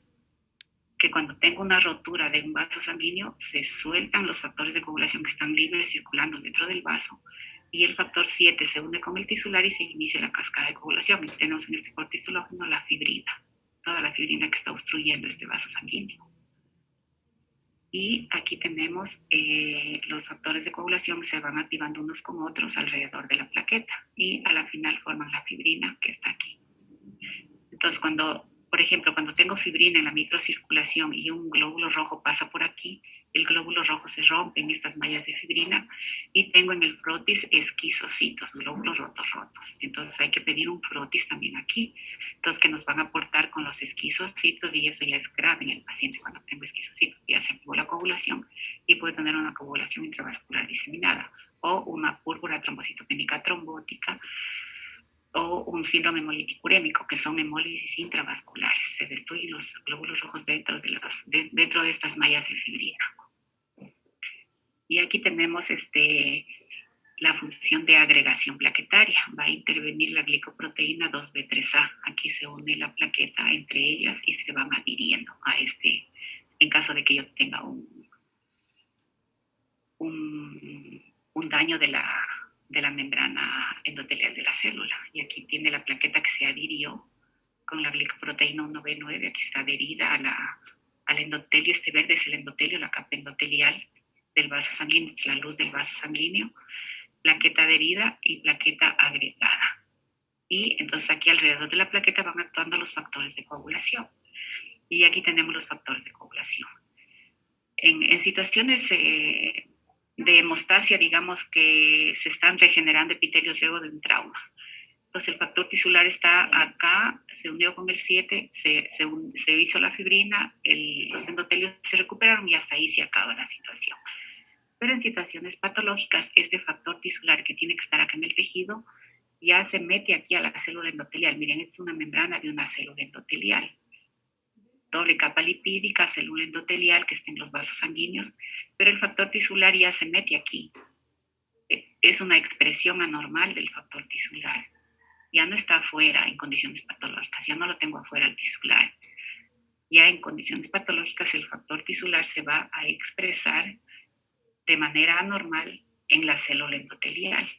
que cuando tengo una rotura de un vaso sanguíneo se sueltan los factores de coagulación que están libres circulando dentro del vaso, y el factor 7 se une con el tisular y se inicia la cascada de coagulación. Y tenemos en este cortisológeno la fibrina, toda la fibrina que está obstruyendo este vaso sanguíneo. Y aquí tenemos los factores de coagulación que se van activando unos con otros alrededor de la plaqueta y a la final forman la fibrina que está aquí. Entonces, por ejemplo, cuando tengo fibrina en la microcirculación y un glóbulo rojo pasa por aquí, el glóbulo rojo se rompe en estas mallas de fibrina y tengo en el frotis esquizocitos, glóbulos rotos. Entonces hay que pedir un frotis también aquí, entonces que nos van a aportar con los esquizocitos y eso ya es grave en el paciente cuando tengo esquizocitos. Ya se activó la coagulación y puede tener una coagulación intravascular diseminada o una púrpura trombocitopénica trombótica o un síndrome hemolítico urémico, que son hemólisis intravasculares. Se destruyen los glóbulos rojos dentro de estas mallas de fibrina. Y aquí tenemos la función de agregación plaquetaria. Va a intervenir la glicoproteína 2B3A. Aquí se une la plaqueta entre ellas y se van adhiriendo a en caso de que yo tenga un daño de la membrana endotelial de la célula. Y aquí tiene la plaqueta que se adhirió con la glicoproteína 1B9, aquí está adherida al endotelio. Este verde es el endotelio, la capa endotelial del vaso sanguíneo, es la luz del vaso sanguíneo, plaqueta adherida y plaqueta agregada. Y entonces aquí alrededor de la plaqueta van actuando los factores de coagulación. Y aquí tenemos los factores de coagulación. En situaciones de hemostasia, digamos que se están regenerando epitelios luego de un trauma. Entonces el factor tisular está acá, se unió con el 7, se hizo la fibrina, los endotelios se recuperaron y hasta ahí se acaba la situación. Pero en situaciones patológicas, este factor tisular que tiene que estar acá en el tejido ya se mete aquí a la célula endotelial. Miren, es una membrana de una célula endotelial. Doble capa lipídica, célula endotelial que está en los vasos sanguíneos, pero el factor tisular ya se mete aquí. Es una expresión anormal del factor tisular. Ya no está afuera en condiciones patológicas, ya no lo tengo afuera el tisular. Ya en condiciones patológicas el factor tisular se va a expresar de manera anormal en la célula endotelial.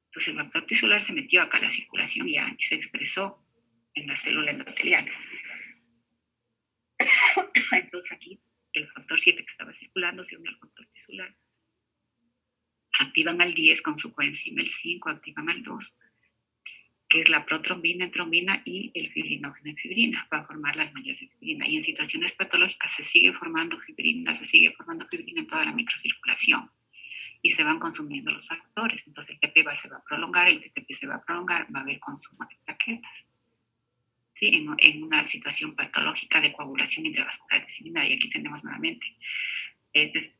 Entonces el factor tisular se metió acá a la circulación ya y se expresó en la célula endotelial. Entonces aquí el factor 7 que estaba circulando se une al factor tisular. Activan al 10 con su coenzima el 5, activan al 2, que es la protrombina en trombina y el fibrinógeno en fibrina, para formar las mallas de fibrina. Y en situaciones patológicas se sigue formando fibrina en toda la microcirculación y se van consumiendo los factores. Entonces el TP se va a prolongar, el TTP se va a prolongar, va a haber consumo de plaquetas. ¿Sí? En una situación patológica de coagulación intravascular diseminada. Y aquí tenemos nuevamente, este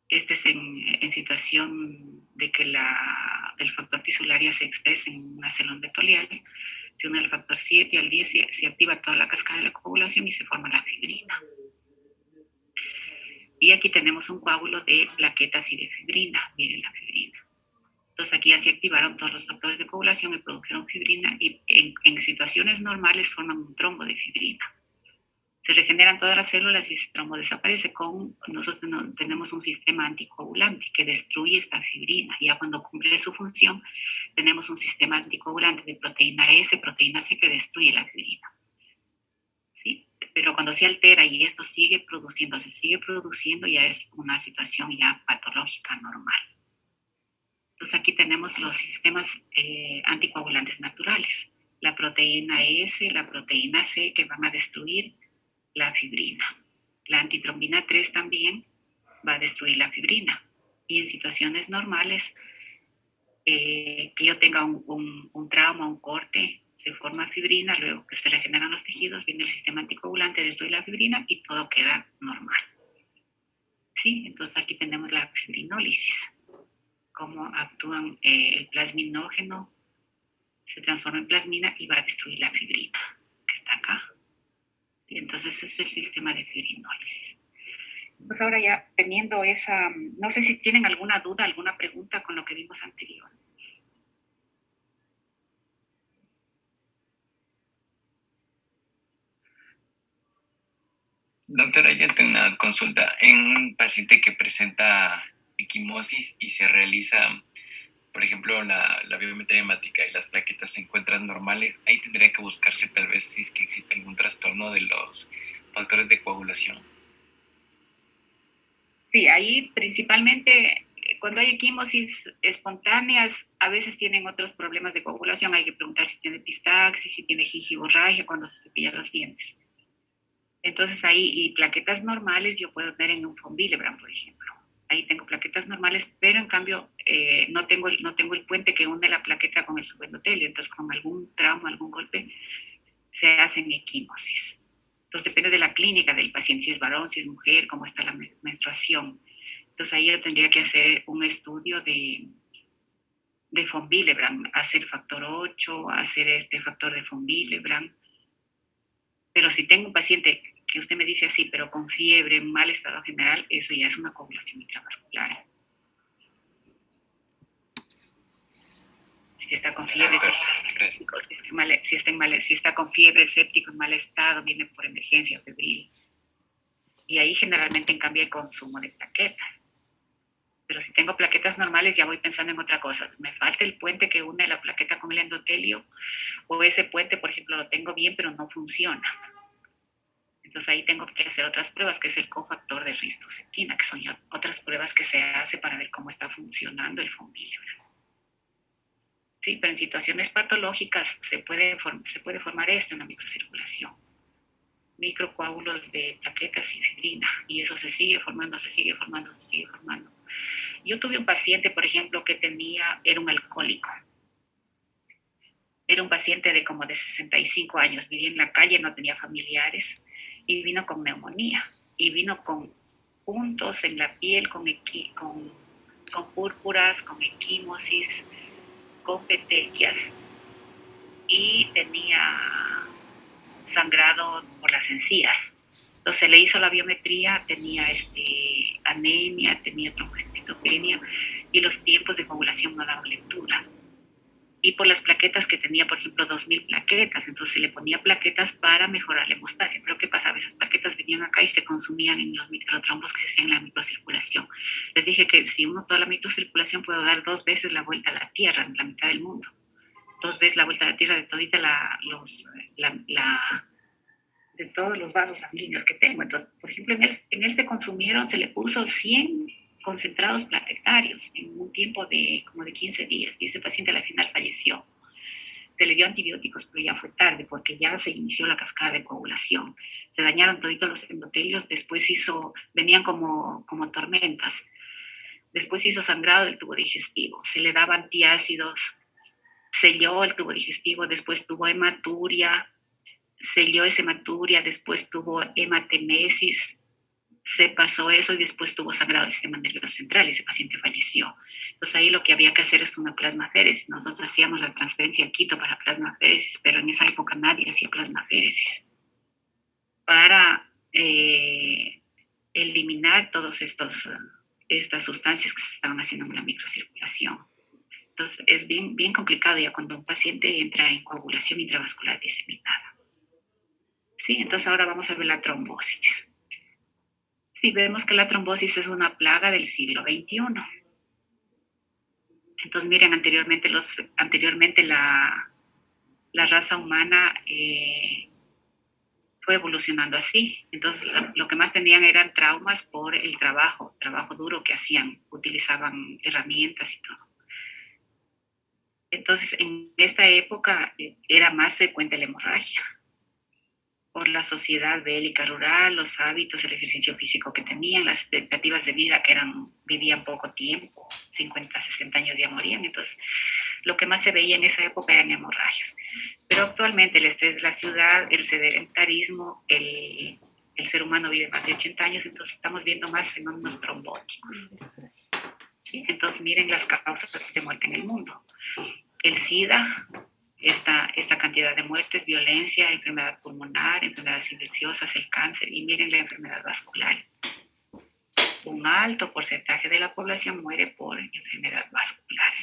es en situación de que el factor tisular ya se expresa en una célula endotelial, se une al factor 7 y al 10 se activa toda la cascada de la coagulación y se forma la fibrina. Y aquí tenemos un coágulo de plaquetas y de fibrina, miren la fibrina. Entonces aquí ya se activaron todos los factores de coagulación y produjeron fibrina y en situaciones normales forman un trombo de fibrina. Se regeneran todas las células y ese trombo desaparece. Nosotros tenemos un sistema anticoagulante que destruye esta fibrina. Ya cuando cumple su función, tenemos un sistema anticoagulante de proteína S, proteína C que destruye la fibrina. ¿Sí? Pero cuando se altera y esto se sigue produciendo, ya es una situación ya patológica normal. Entonces aquí tenemos los sistemas anticoagulantes naturales. La proteína S, la proteína C que van a destruir la fibrina. La antitrombina 3 también va a destruir la fibrina. Y en situaciones normales, que yo tenga un trauma, un corte, se forma fibrina, luego que se regeneran los tejidos, viene el sistema anticoagulante, destruye la fibrina y todo queda normal. ¿Sí? Entonces aquí tenemos la fibrinólisis, cómo actúan el plasminógeno, se transforma en plasmina y va a destruir la fibrina, que está acá. Y entonces ese es el sistema de fibrinólisis. Pues ahora ya teniendo no sé si tienen alguna duda, alguna pregunta con lo que vimos anterior. Doctora, yo tengo una consulta. En un paciente que presenta equimosis y se realiza, por ejemplo, la biometría hemática y las plaquetas se encuentran normales, ahí tendría que buscarse tal vez si es que existe algún trastorno de los factores de coagulación. Sí, ahí principalmente cuando hay equimosis espontáneas, a veces tienen otros problemas de coagulación. Hay que preguntar si tiene epistaxis, si tiene gingivorragia cuando se cepilla los dientes. Entonces ahí, y plaquetas normales yo puedo tener en un von Willebrand, por ejemplo. Ahí tengo plaquetas normales, pero en cambio no tengo el puente que une la plaqueta con el subendotelio. Entonces con algún trauma, algún golpe, se hacen equimosis. Entonces depende de la clínica del paciente, si es varón, si es mujer, cómo está la menstruación. Entonces ahí yo tendría que hacer un estudio de von Willebrand, hacer factor 8, hacer este factor de von Willebrand. Pero si tengo un paciente que usted me dice así, pero con fiebre, mal estado general, eso ya es una coagulación intravascular. Si está con fiebre, si está con fiebre, séptico, en mal estado, viene por emergencia febril. Y ahí generalmente en cambio hay consumo de plaquetas. Pero si tengo plaquetas normales ya voy pensando en otra cosa. Me falta el puente que une la plaqueta con el endotelio, o ese puente, por ejemplo, lo tengo bien pero no funciona. Entonces ahí tengo que hacer otras pruebas, que es el cofactor de ristoceptina, que son ya otras pruebas que se hace para ver cómo está funcionando el von Willebrand. Sí, pero en situaciones patológicas se puede formar esto en la microcirculación. Microcoágulos de plaquetas y fibrina, y eso se sigue formando, se sigue formando, se sigue formando. Yo tuve un paciente, por ejemplo, que era un alcohólico. Era un paciente de como de 65 años, vivía en la calle, no tenía familiares, y vino con neumonía, y vino con puntos en la piel, con púrpuras, con equimosis, con petequias, y tenía sangrado por las encías. Entonces le hizo la biometría, tenía anemia, tenía trombocitopenia, y los tiempos de coagulación no daban lectura. Y por las plaquetas que tenía, por ejemplo, 2000 plaquetas, entonces le ponía plaquetas para mejorar la hemostasia. Pero ¿qué pasaba? Esas plaquetas venían acá y se consumían en los microtrombos que se hacían en la microcirculación. Les dije que si uno toda la microcirculación puedo dar 2 veces la vuelta a la Tierra, en la mitad del mundo. 2 veces la vuelta a la Tierra de todita de todos los vasos sanguíneos que tengo. Entonces, por ejemplo, en él se le puso 100 concentrados plaquetarios en un tiempo de como de 15 días, y ese paciente al final falleció. Se le dio antibióticos, pero ya fue tarde porque ya se inició la cascada de coagulación. Se dañaron toditos los endotelios, después venían como tormentas. Después hizo sangrado del tubo digestivo, se le daba antiácidos, selló el tubo digestivo, después tuvo hematuria, selló esa hematuria, después tuvo hematemesis, se pasó eso y después tuvo sangrado del sistema nervioso central y ese paciente falleció. Entonces ahí lo que había que hacer es una plasmaféresis. Nosotros hacíamos la transferencia a Quito para plasmaféresis, pero en esa época nadie hacía plasmaféresis para eliminar todas estas sustancias que se estaban haciendo en la microcirculación. Entonces es bien, bien complicado ya cuando un paciente entra en coagulación intravascular diseminada. Sí, entonces ahora vamos a ver la trombosis. Sí, vemos que la trombosis es una plaga del siglo XXI. Entonces, miren, anteriormente la raza humana fue evolucionando así. Entonces, lo que más tenían eran traumas por el trabajo duro que hacían, utilizaban herramientas y todo. Entonces, en esta época era más frecuente la hemorragia por la sociedad bélica rural, los hábitos, el ejercicio físico que tenían, las expectativas de vida que vivían poco tiempo, 50, 60 años ya morían. Entonces, lo que más se veía en esa época eran hemorragias. Pero actualmente el estrés de la ciudad, el sedentarismo, el ser humano vive más de 80 años, entonces estamos viendo más fenómenos trombóticos. ¿Sí? Entonces, miren las causas de muerte en el mundo. El SIDA, esta cantidad de muertes, violencia, enfermedad pulmonar, enfermedades infecciosas, el cáncer, y miren la enfermedad vascular. Un alto porcentaje de la población muere por enfermedad vascular.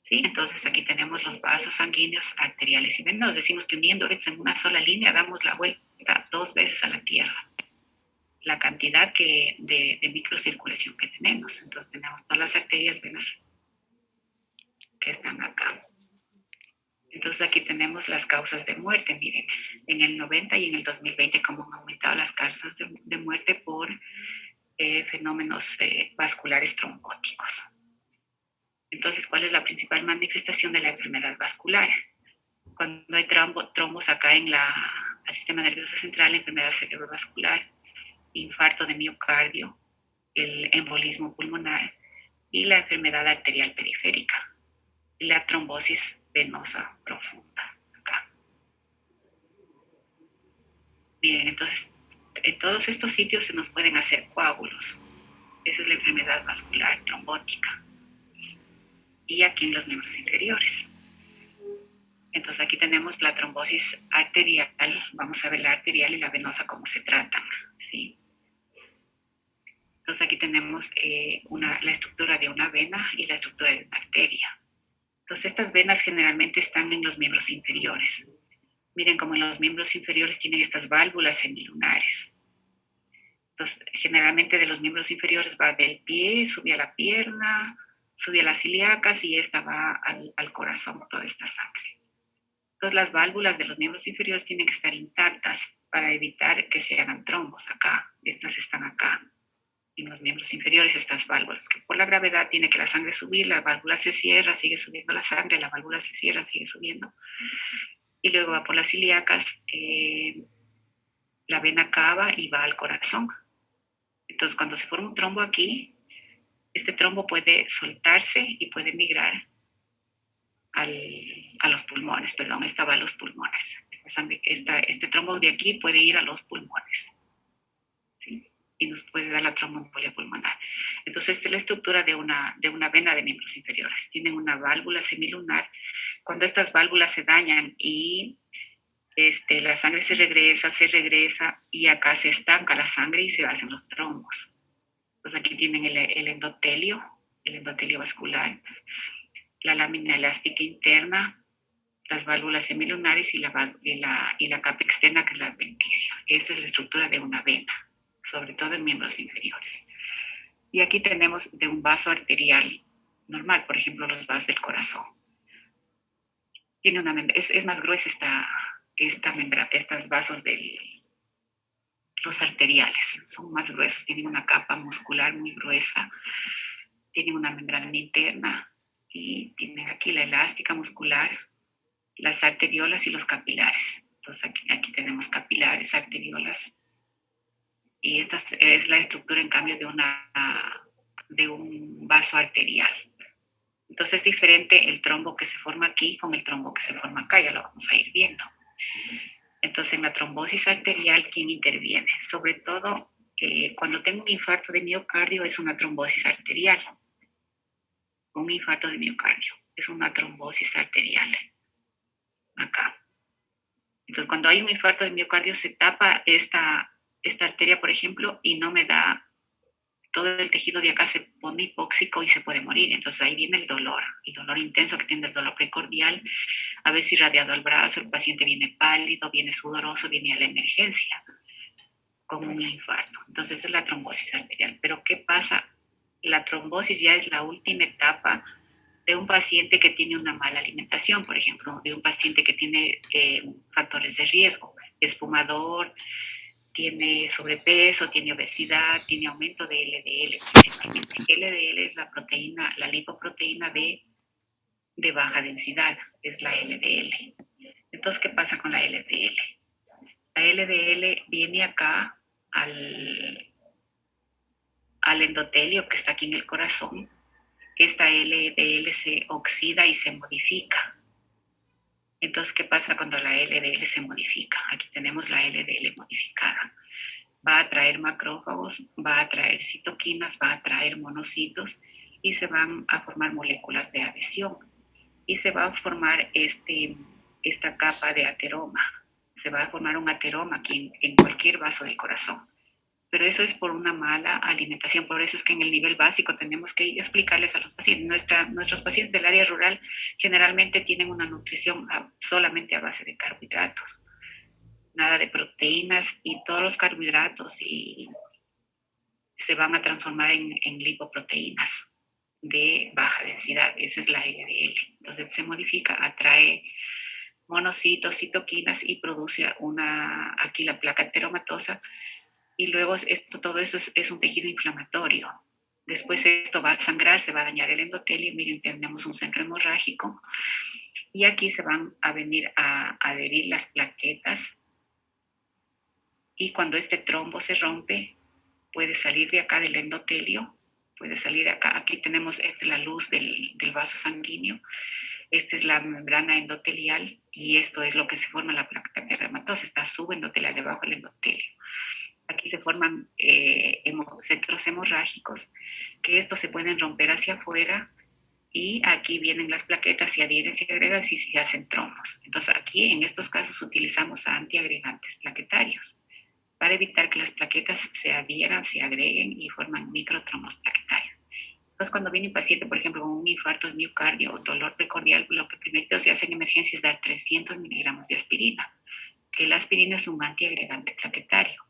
¿Sí? Entonces aquí tenemos los vasos sanguíneos, arteriales y venosos. Decimos que uniendo estos en una sola línea damos la vuelta 2 veces a la Tierra. la cantidad de microcirculación que tenemos. Entonces tenemos todas las arterias, venas que están acá. Entonces aquí tenemos las causas de muerte. Miren, en el 90 y en el 2020 cómo han aumentado las causas de muerte por fenómenos vasculares trombóticos. Entonces, ¿cuál es la principal manifestación de la enfermedad vascular? Cuando hay trombos acá en el sistema nervioso central, enfermedad cerebrovascular, infarto de miocardio, el embolismo pulmonar y la enfermedad arterial periférica y la trombosis venosa profunda. Acá. Bien, entonces, en todos estos sitios se nos pueden hacer coágulos. Esa es la enfermedad vascular trombótica. Y aquí en los miembros inferiores. Entonces aquí tenemos la trombosis arterial. Vamos a ver la arterial y la venosa cómo se tratan, ¿sí? Entonces aquí tenemos la estructura de una vena y la estructura de una arteria. Entonces estas venas generalmente están en los miembros inferiores. Miren cómo en los miembros inferiores tienen estas válvulas semilunares. Entonces generalmente de los miembros inferiores va del pie, sube a la pierna, sube a las ilíacas y esta va al corazón, toda esta sangre. Entonces las válvulas de los miembros inferiores tienen que estar intactas para evitar que se hagan trombos acá. Estas están acá, en los miembros inferiores, estas válvulas, que por la gravedad tiene que la sangre subir, la válvula se cierra, sigue subiendo la sangre, la válvula se cierra, sigue subiendo. Y luego va por las ilíacas, la vena acaba y va al corazón. Entonces cuando se forma un trombo aquí, este trombo puede soltarse y puede migrar a los pulmones, perdón, esta va a los pulmones. Este trombo de aquí puede ir a los pulmones, ¿sí? Y nos puede dar la tromboembolia pulmonar. Entonces, esta es la estructura de una vena de miembros inferiores. Tienen una válvula semilunar. Cuando estas válvulas se dañan y la sangre se regresa y acá se estanca la sangre y se hacen los trombos. Pues aquí tienen el endotelio vascular, la lámina elástica interna, las válvulas semilunares y la capa externa, que es la adventicia. Esta es la estructura de una vena, sobre todo en miembros inferiores. Y aquí tenemos de un vaso arterial normal, por ejemplo, los vasos del corazón. Tiene es más gruesa estos vasos los arteriales, son más gruesos, tienen una capa muscular muy gruesa, tienen una membrana interna y tienen aquí la elástica muscular, las arteriolas y los capilares. Entonces aquí tenemos capilares, arteriolas, y esta es la estructura en cambio de un vaso arterial. Entonces es diferente el trombo que se forma aquí con el trombo que se forma acá, ya lo vamos a ir viendo. Entonces en la trombosis arterial, ¿quién interviene? Sobre todo cuando tengo un infarto de miocardio es una trombosis arterial. Un infarto de miocardio es una trombosis arterial. Acá. Entonces, cuando hay un infarto de miocardio, se tapa esta arteria, por ejemplo, y no me da, todo el tejido de acá se pone hipóxico y se puede morir. Entonces, ahí viene el dolor intenso que tiene el dolor precordial, a veces irradiado al brazo, el paciente viene pálido, viene sudoroso, viene a la emergencia con un infarto. Entonces, esa es la trombosis arterial. Pero, ¿qué pasa? La trombosis ya es la última etapa de un paciente que tiene una mala alimentación, por ejemplo, de un paciente que tiene factores de riesgo, es fumador, tiene sobrepeso, tiene obesidad, tiene aumento de LDL principalmente. LDL es la proteína, la lipoproteína de baja densidad, es la LDL. Entonces, ¿qué pasa con la LDL? La LDL viene acá al endotelio que está aquí en el corazón. Esta LDL se oxida y se modifica. Entonces, ¿qué pasa cuando la LDL se modifica? Aquí tenemos la LDL modificada. Va a atraer macrófagos, va a atraer citoquinas, va a atraer monocitos y se van a formar moléculas de adhesión. Y se va a formar esta capa de ateroma. Se va a formar un ateroma aquí en cualquier vaso del corazón. Pero eso es por una mala alimentación. Por eso es que en el nivel básico tenemos que explicarles a los pacientes. Nuestros pacientes del área rural generalmente tienen una nutrición solamente a base de carbohidratos, nada de proteínas, y todos los carbohidratos y se van a transformar en lipoproteínas de baja densidad. Esa es la LDL. Entonces se modifica, atrae monocitos, citoquinas y produce aquí la placa ateromatosa. Y luego todo eso es un tejido inflamatorio. Después esto va a sangrar, se va a dañar el endotelio. Miren, tenemos un centro hemorrágico. Y aquí se van a venir a adherir las plaquetas. Y cuando este trombo se rompe, puede salir de acá del endotelio, puede salir acá. Aquí tenemos, esta es la luz del vaso sanguíneo, esta es la membrana endotelial y esto es lo que se forma la placa ateromatosa, está subendotelial debajo del endotelio. Aquí se forman centros hemorrágicos, que estos se pueden romper hacia afuera y aquí vienen las plaquetas, se adhieren, se agregan y se hacen trombos. Entonces aquí en estos casos utilizamos antiagregantes plaquetarios para evitar que las plaquetas se adhieran, se agreguen y forman microtrombos plaquetarios. Entonces, cuando viene un paciente, por ejemplo, con un infarto de miocardio o dolor precordial, lo que primero se hace en emergencia es dar 300 miligramos de aspirina, que la aspirina es un antiagregante plaquetario.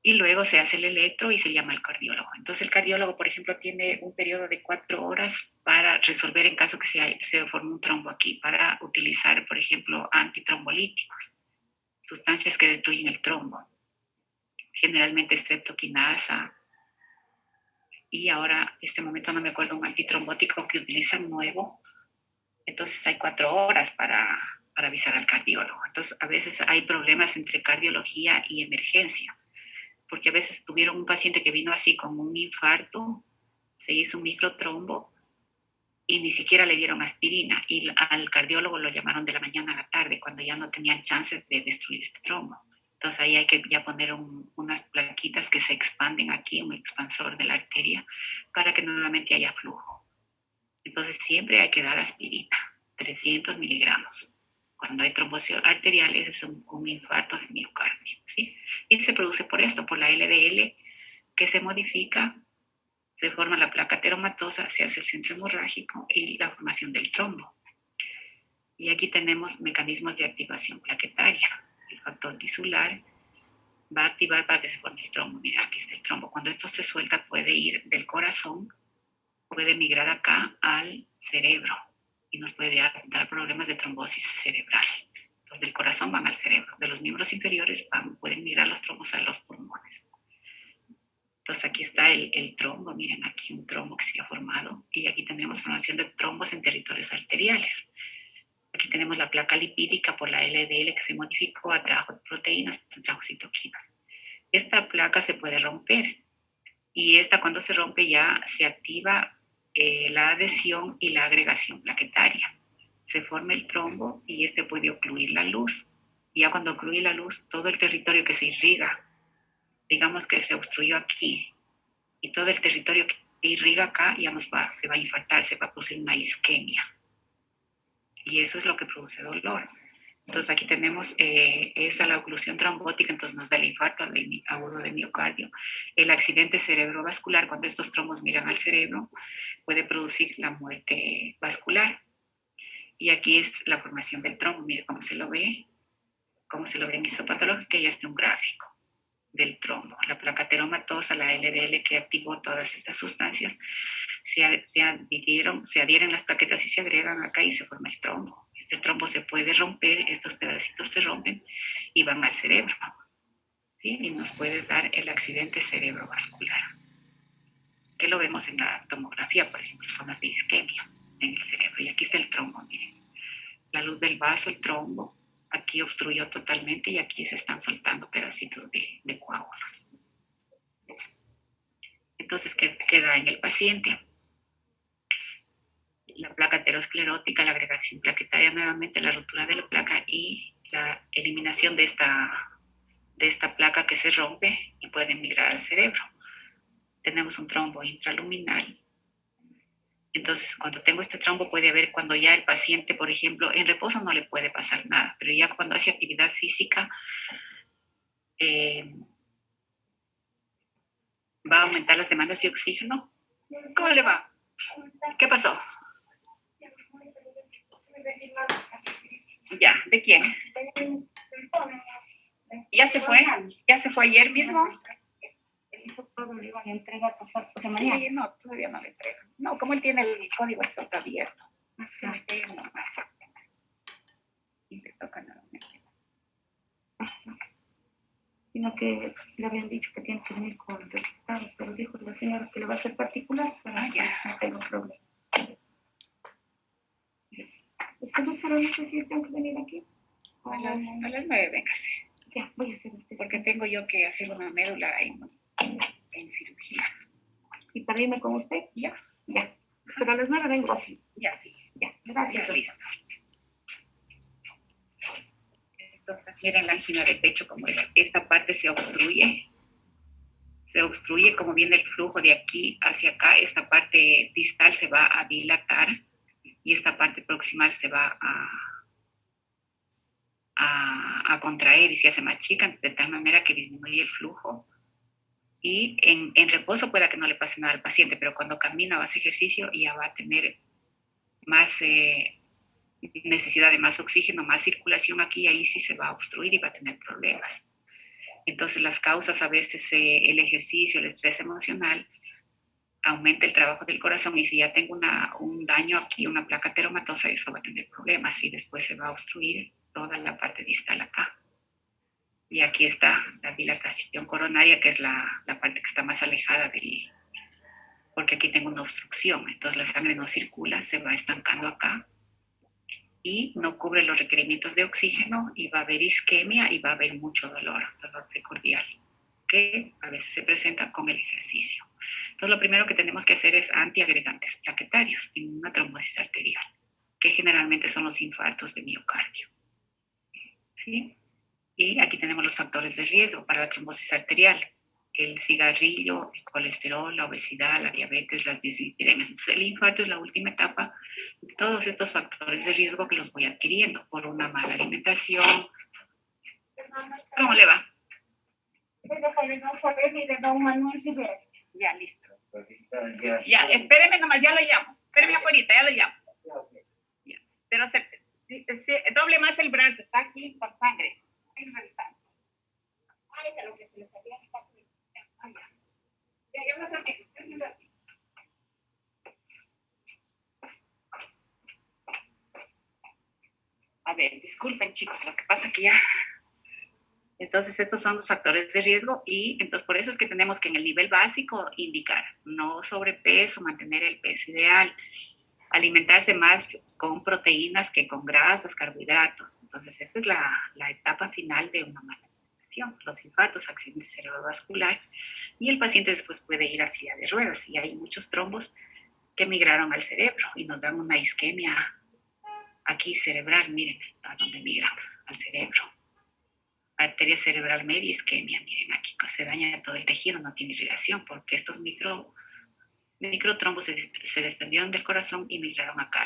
Y luego se hace el electro y se llama al cardiólogo. Entonces, el cardiólogo, por ejemplo, tiene un periodo de 4 horas para resolver en caso que se forme un trombo aquí, para utilizar, por ejemplo, antitrombolíticos, sustancias que destruyen el trombo, generalmente streptokinasa, y ahora, este momento no me acuerdo, un antitrombótico que utilizan nuevo. Entonces hay 4 horas para avisar al cardiólogo. Entonces a veces hay problemas entre cardiología y emergencia, porque a veces tuvieron un paciente que vino así con un infarto, se hizo un microtrombo y ni siquiera le dieron aspirina y al cardiólogo lo llamaron de la mañana a la tarde cuando ya no tenían chance de destruir este trombo. Entonces ahí hay que ya poner unas plaquitas que se expanden aquí, un expansor de la arteria, para que nuevamente haya flujo. Entonces siempre hay que dar aspirina, 300 miligramos. Cuando hay trombosis arterial, ese es un infarto de miocardio, ¿sí? Y se produce por esto, por la LDL, que se modifica, se forma la placa ateromatosa, se hace el centro hemorrágico y la formación del trombo. Y aquí tenemos mecanismos de activación plaquetaria. El factor tisular va a activar para que se forme el trombo. Mira, aquí está el trombo. Cuando esto se suelta, puede ir del corazón, puede migrar acá al cerebro y nos puede dar problemas de trombosis cerebral. Los del corazón van al cerebro, de los miembros inferiores pueden migrar los trombos a los pulmones. Entonces aquí está el trombo, miren aquí un trombo que se ha formado y aquí tenemos formación de trombos en territorios arteriales. Aquí tenemos la placa lipídica por la LDL que se modificó, atrajo proteínas, atrajo citoquinas. Esta placa se puede romper y esta cuando se rompe ya se activa la adhesión y la agregación plaquetaria. Se forma el trombo y este puede ocluir la luz. Y ya cuando ocluye la luz, todo el territorio que se irriga, digamos que se obstruyó aquí, y todo el territorio que irriga acá ya se va a infartar, se va a producir una isquemia. Y eso es lo que produce dolor. Entonces aquí tenemos esa la oclusión trombótica, entonces nos da el infarto agudo de miocardio. El accidente cerebrovascular, cuando estos trombos miran al cerebro, puede producir la muerte vascular. Y aquí es la formación del trombo, mire cómo se lo ve en histopatológica, y este es un gráfico del trombo. La placa ateromatosa, la LDL que activó todas estas sustancias, se adhieren las plaquetas y se agregan acá y se forma el trombo. Este trombo se puede romper, estos pedacitos se rompen y van al cerebro, ¿sí? Y nos puede dar el accidente cerebrovascular, que lo vemos en la tomografía, por ejemplo, zonas de isquemia en el cerebro. Y aquí está el trombo, miren. La luz del vaso, el trombo, aquí obstruyó totalmente y aquí se están soltando pedacitos de coágulos. Entonces, ¿qué queda en el paciente? La placa aterosclerótica, la agregación plaquetaria nuevamente, la ruptura de la placa y la eliminación de esta placa que se rompe y puede migrar al cerebro. Tenemos un trombo intraluminal. Entonces, cuando tengo este trombo puede haber, cuando ya el paciente, por ejemplo, en reposo no le puede pasar nada, pero ya cuando hace actividad física va a aumentar las demandas de oxígeno. ¿Cómo le va? ¿Qué pasó? Ya, ¿de quién? ¿Ya se fue? ¿Ya se fue ayer mismo? todo le iban a entregar por mañana. Sí, no, todavía no le entregan. No, como él tiene el código está abierto. Usted no más. Y le toca nuevamente. Sino que le habían dicho que tiene que venir con resultados, pero dijo la señora que le va a hacer particular, para que no tenga problema. Es que no para no sé si tengo que venir aquí. A las 9, véngase. Ya, voy a hacer este. Porque tengo yo que hacer una médula en cirugía. ¿Y para irme con usted? Ya. Ya. Pero a las 9 vengo aquí. Ya, sí. Ya, gracias. Ya, listo. Entonces, miren la angina de pecho como es. Esta parte se obstruye. Se obstruye como viene el flujo de aquí hacia acá. Esta parte distal se va a dilatar y esta parte proximal se va a contraer y se hace más chica de tal manera que disminuye el flujo. Y en reposo pueda que no le pase nada al paciente, pero cuando camina o hace ejercicio ya va a tener más necesidad de más oxígeno, más circulación aquí, y ahí sí se va a obstruir y va a tener problemas. Entonces las causas a veces, el ejercicio, el estrés emocional, aumenta el trabajo del corazón y si ya tengo un daño aquí, una placa ateromatosa, eso va a tener problemas y después se va a obstruir toda la parte distal acá. Y aquí está la dilatación coronaria, que es la parte que está más alejada porque aquí tengo una obstrucción, entonces la sangre no circula, se va estancando acá y no cubre los requerimientos de oxígeno y va a haber isquemia y va a haber mucho dolor precordial, que a veces se presenta con el ejercicio. Entonces lo primero que tenemos que hacer es antiagregantes plaquetarios en una trombosis arterial, que generalmente son los infartos de miocardio. ¿Sí? Y aquí tenemos los factores de riesgo para la trombosis arterial: el cigarrillo, el colesterol, la obesidad, la diabetes, las dislipidemias. Entonces, el infarto es la última etapa de todos estos factores de riesgo que los voy adquiriendo por una mala alimentación. ¿Cómo le va? Ya, listo. Ya, espéreme nomás, ya lo llamo. Espéreme afuera, ya lo llamo. Ya. Pero doble más el brazo, está aquí con sangre. Ay, de lo que se le salía está aquí. Ya lo saqué. A ver, disculpen chicos, lo que pasa que ya... Entonces estos son los factores de riesgo y entonces por eso es que tenemos que en el nivel básico indicar no sobrepeso, mantener el peso ideal, alimentarse más con proteínas que con grasas, carbohidratos. Entonces esta es la etapa final de una mala alimentación, los infartos, accidente cerebrovascular y el paciente después puede ir a silla de ruedas y hay muchos trombos que migraron al cerebro y nos dan una isquemia aquí cerebral, miren a dónde migran, al cerebro. Arteria cerebral media, isquemia, miren aquí se daña todo el tejido, no tiene irrigación porque estos microtrombos se desprendieron del corazón y migraron acá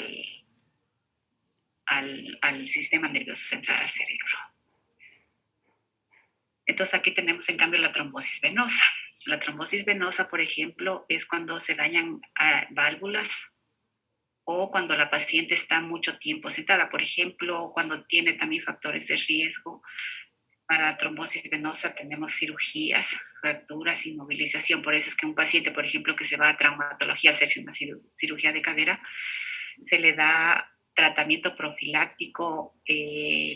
al sistema nervioso central, al cerebro. Entonces aquí tenemos en cambio la trombosis venosa. La trombosis venosa, por ejemplo, es cuando se dañan válvulas o cuando la paciente está mucho tiempo sentada, por ejemplo, cuando tiene también factores de riesgo. Para la trombosis venosa tenemos cirugías, fracturas, inmovilización. Por eso es que un paciente, por ejemplo, que se va a traumatología a hacerse una cirugía de cadera, se le da tratamiento profiláctico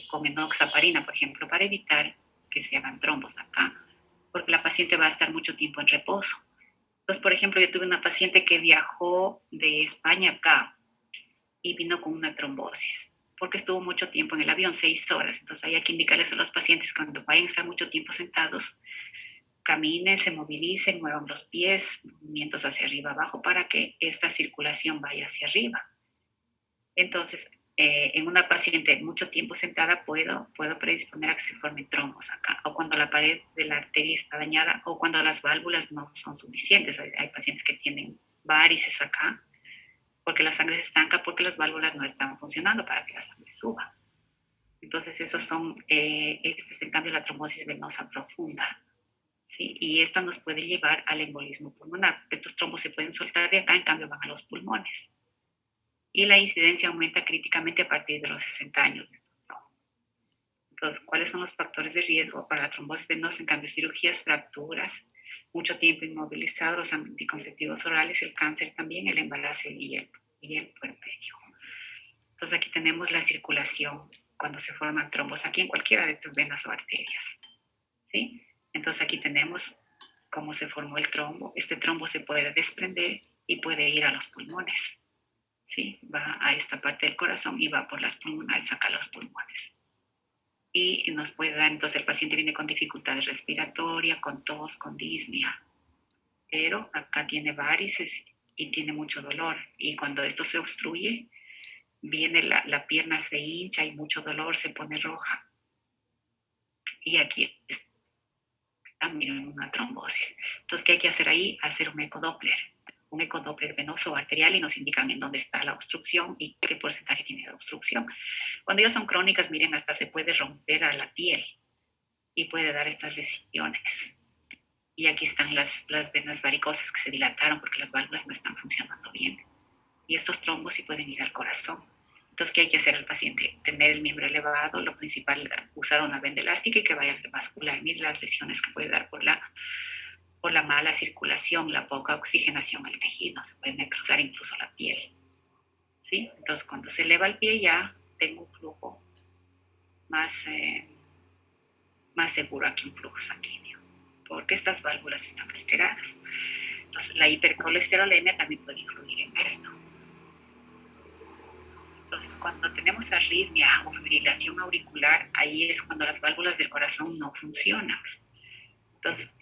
con enoxaparina, por ejemplo, para evitar que se hagan trombos acá, porque la paciente va a estar mucho tiempo en reposo. Entonces, por ejemplo, yo tuve una paciente que viajó de España acá y vino con una trombosis, porque estuvo mucho tiempo en el avión, 6 horas. Entonces hay que indicarles a los pacientes cuando vayan a estar mucho tiempo sentados, caminen, se movilicen, muevan los pies, movimientos hacia arriba, abajo, para que esta circulación vaya hacia arriba. Entonces, en una paciente mucho tiempo sentada puedo predisponer a que se formen trombos acá, o cuando la pared de la arteria está dañada, o cuando las válvulas no son suficientes. Hay pacientes que tienen varices acá, porque la sangre se estanca, porque las válvulas no están funcionando para que la sangre suba. Entonces, esos son, este es en cambio la trombosis venosa profunda, ¿sí? Y esta nos puede llevar al embolismo pulmonar. Estos trombos se pueden soltar de acá, en cambio van a los pulmones. Y la incidencia aumenta críticamente a partir de los 60 años de estos trombos. Entonces, ¿cuáles son los factores de riesgo para la trombosis venosa? En cambio, cirugías, fracturas, mucho tiempo inmovilizado, los anticonceptivos orales, el cáncer también, el embarazo y el puerperio. Entonces aquí tenemos la circulación cuando se forman trombos aquí en cualquiera de estas venas o arterias, ¿sí? Entonces aquí tenemos cómo se formó el trombo. Este trombo se puede desprender y puede ir a los pulmones, ¿sí? Va a esta parte del corazón y va por las pulmonares acá a los pulmones. Y nos puede dar, entonces el paciente viene con dificultades respiratorias, con tos, con disnea, pero acá tiene varices y tiene mucho dolor. Y cuando esto se obstruye, viene la pierna se hincha y mucho dolor, se pone roja. Y aquí está también una trombosis. Entonces, ¿qué hay que hacer ahí? Hacer un ecodoppler venoso o arterial y nos indican en dónde está la obstrucción y qué porcentaje tiene de obstrucción. Cuando ellas son crónicas, miren, hasta se puede romper a la piel y puede dar estas lesiones. Y aquí están las venas varicosas que se dilataron porque las válvulas no están funcionando bien. Y estos trombos sí pueden ir al corazón. Entonces, ¿qué hay que hacer al paciente? Tener el miembro elevado, lo principal, usar una venda elástica y que vaya a vascular. Miren las lesiones que puede dar por la mala circulación, la poca oxigenación al tejido, se puede necrosar incluso la piel, ¿sí? Entonces, cuando se eleva el pie ya tengo un flujo más seguro aquí, un flujo sanguíneo, porque estas válvulas están alteradas. Entonces, la hipercolesterolemia también puede influir en esto. Entonces, cuando tenemos arritmia o fibrilación auricular, ahí es cuando las válvulas del corazón no funcionan. Entonces,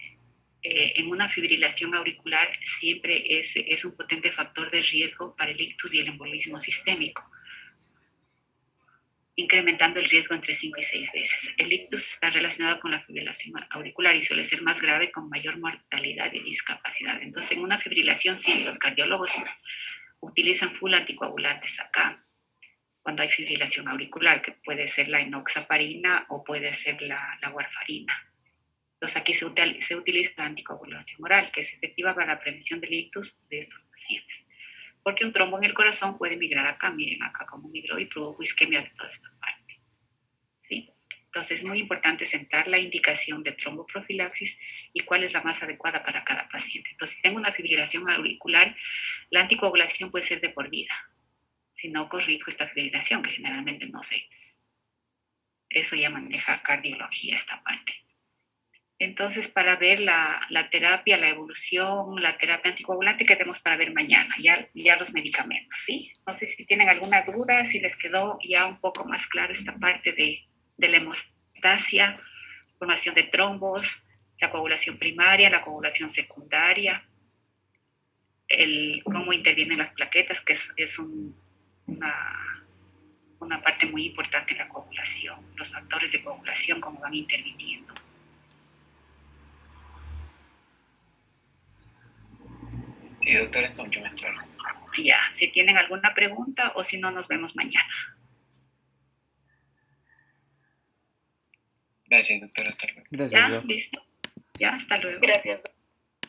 en una fibrilación auricular siempre es un potente factor de riesgo para el ictus y el embolismo sistémico, incrementando el riesgo entre 5 y 6 veces. El ictus está relacionado con la fibrilación auricular y suele ser más grave con mayor mortalidad y discapacidad. Entonces, en una fibrilación, sí, los cardiólogos utilizan full anticoagulantes acá, cuando hay fibrilación auricular, que puede ser la enoxaparina o puede ser la warfarina. Entonces aquí se utiliza la anticoagulación oral, que es efectiva para la prevención del ictus de estos pacientes. Porque un trombo en el corazón puede migrar acá, miren acá cómo migró y produjo isquemia de toda esta parte, ¿sí? Entonces es muy importante sentar la indicación de tromboprofilaxis y cuál es la más adecuada para cada paciente. Entonces si tengo una fibrilación auricular, la anticoagulación puede ser de por vida. Si no corrijo esta fibrilación, que generalmente no sé. Eso ya maneja cardiología esta parte. Entonces, para ver la terapia, la evolución, la terapia anticoagulante, quedemos para ver mañana, ya los medicamentos, ¿sí? No sé si tienen alguna duda, si les quedó ya un poco más claro esta parte de la hemostasia, formación de trombos, la coagulación primaria, la coagulación secundaria, cómo intervienen las plaquetas, que es una parte muy importante en la coagulación, los factores de coagulación, cómo van interviniendo. Sí, doctora, está mucho más claro. Ya, si tienen alguna pregunta o si no, nos vemos mañana. Gracias, doctora, hasta luego. Gracias, Ya, doc. listo. Ya, hasta luego. Gracias, doctora.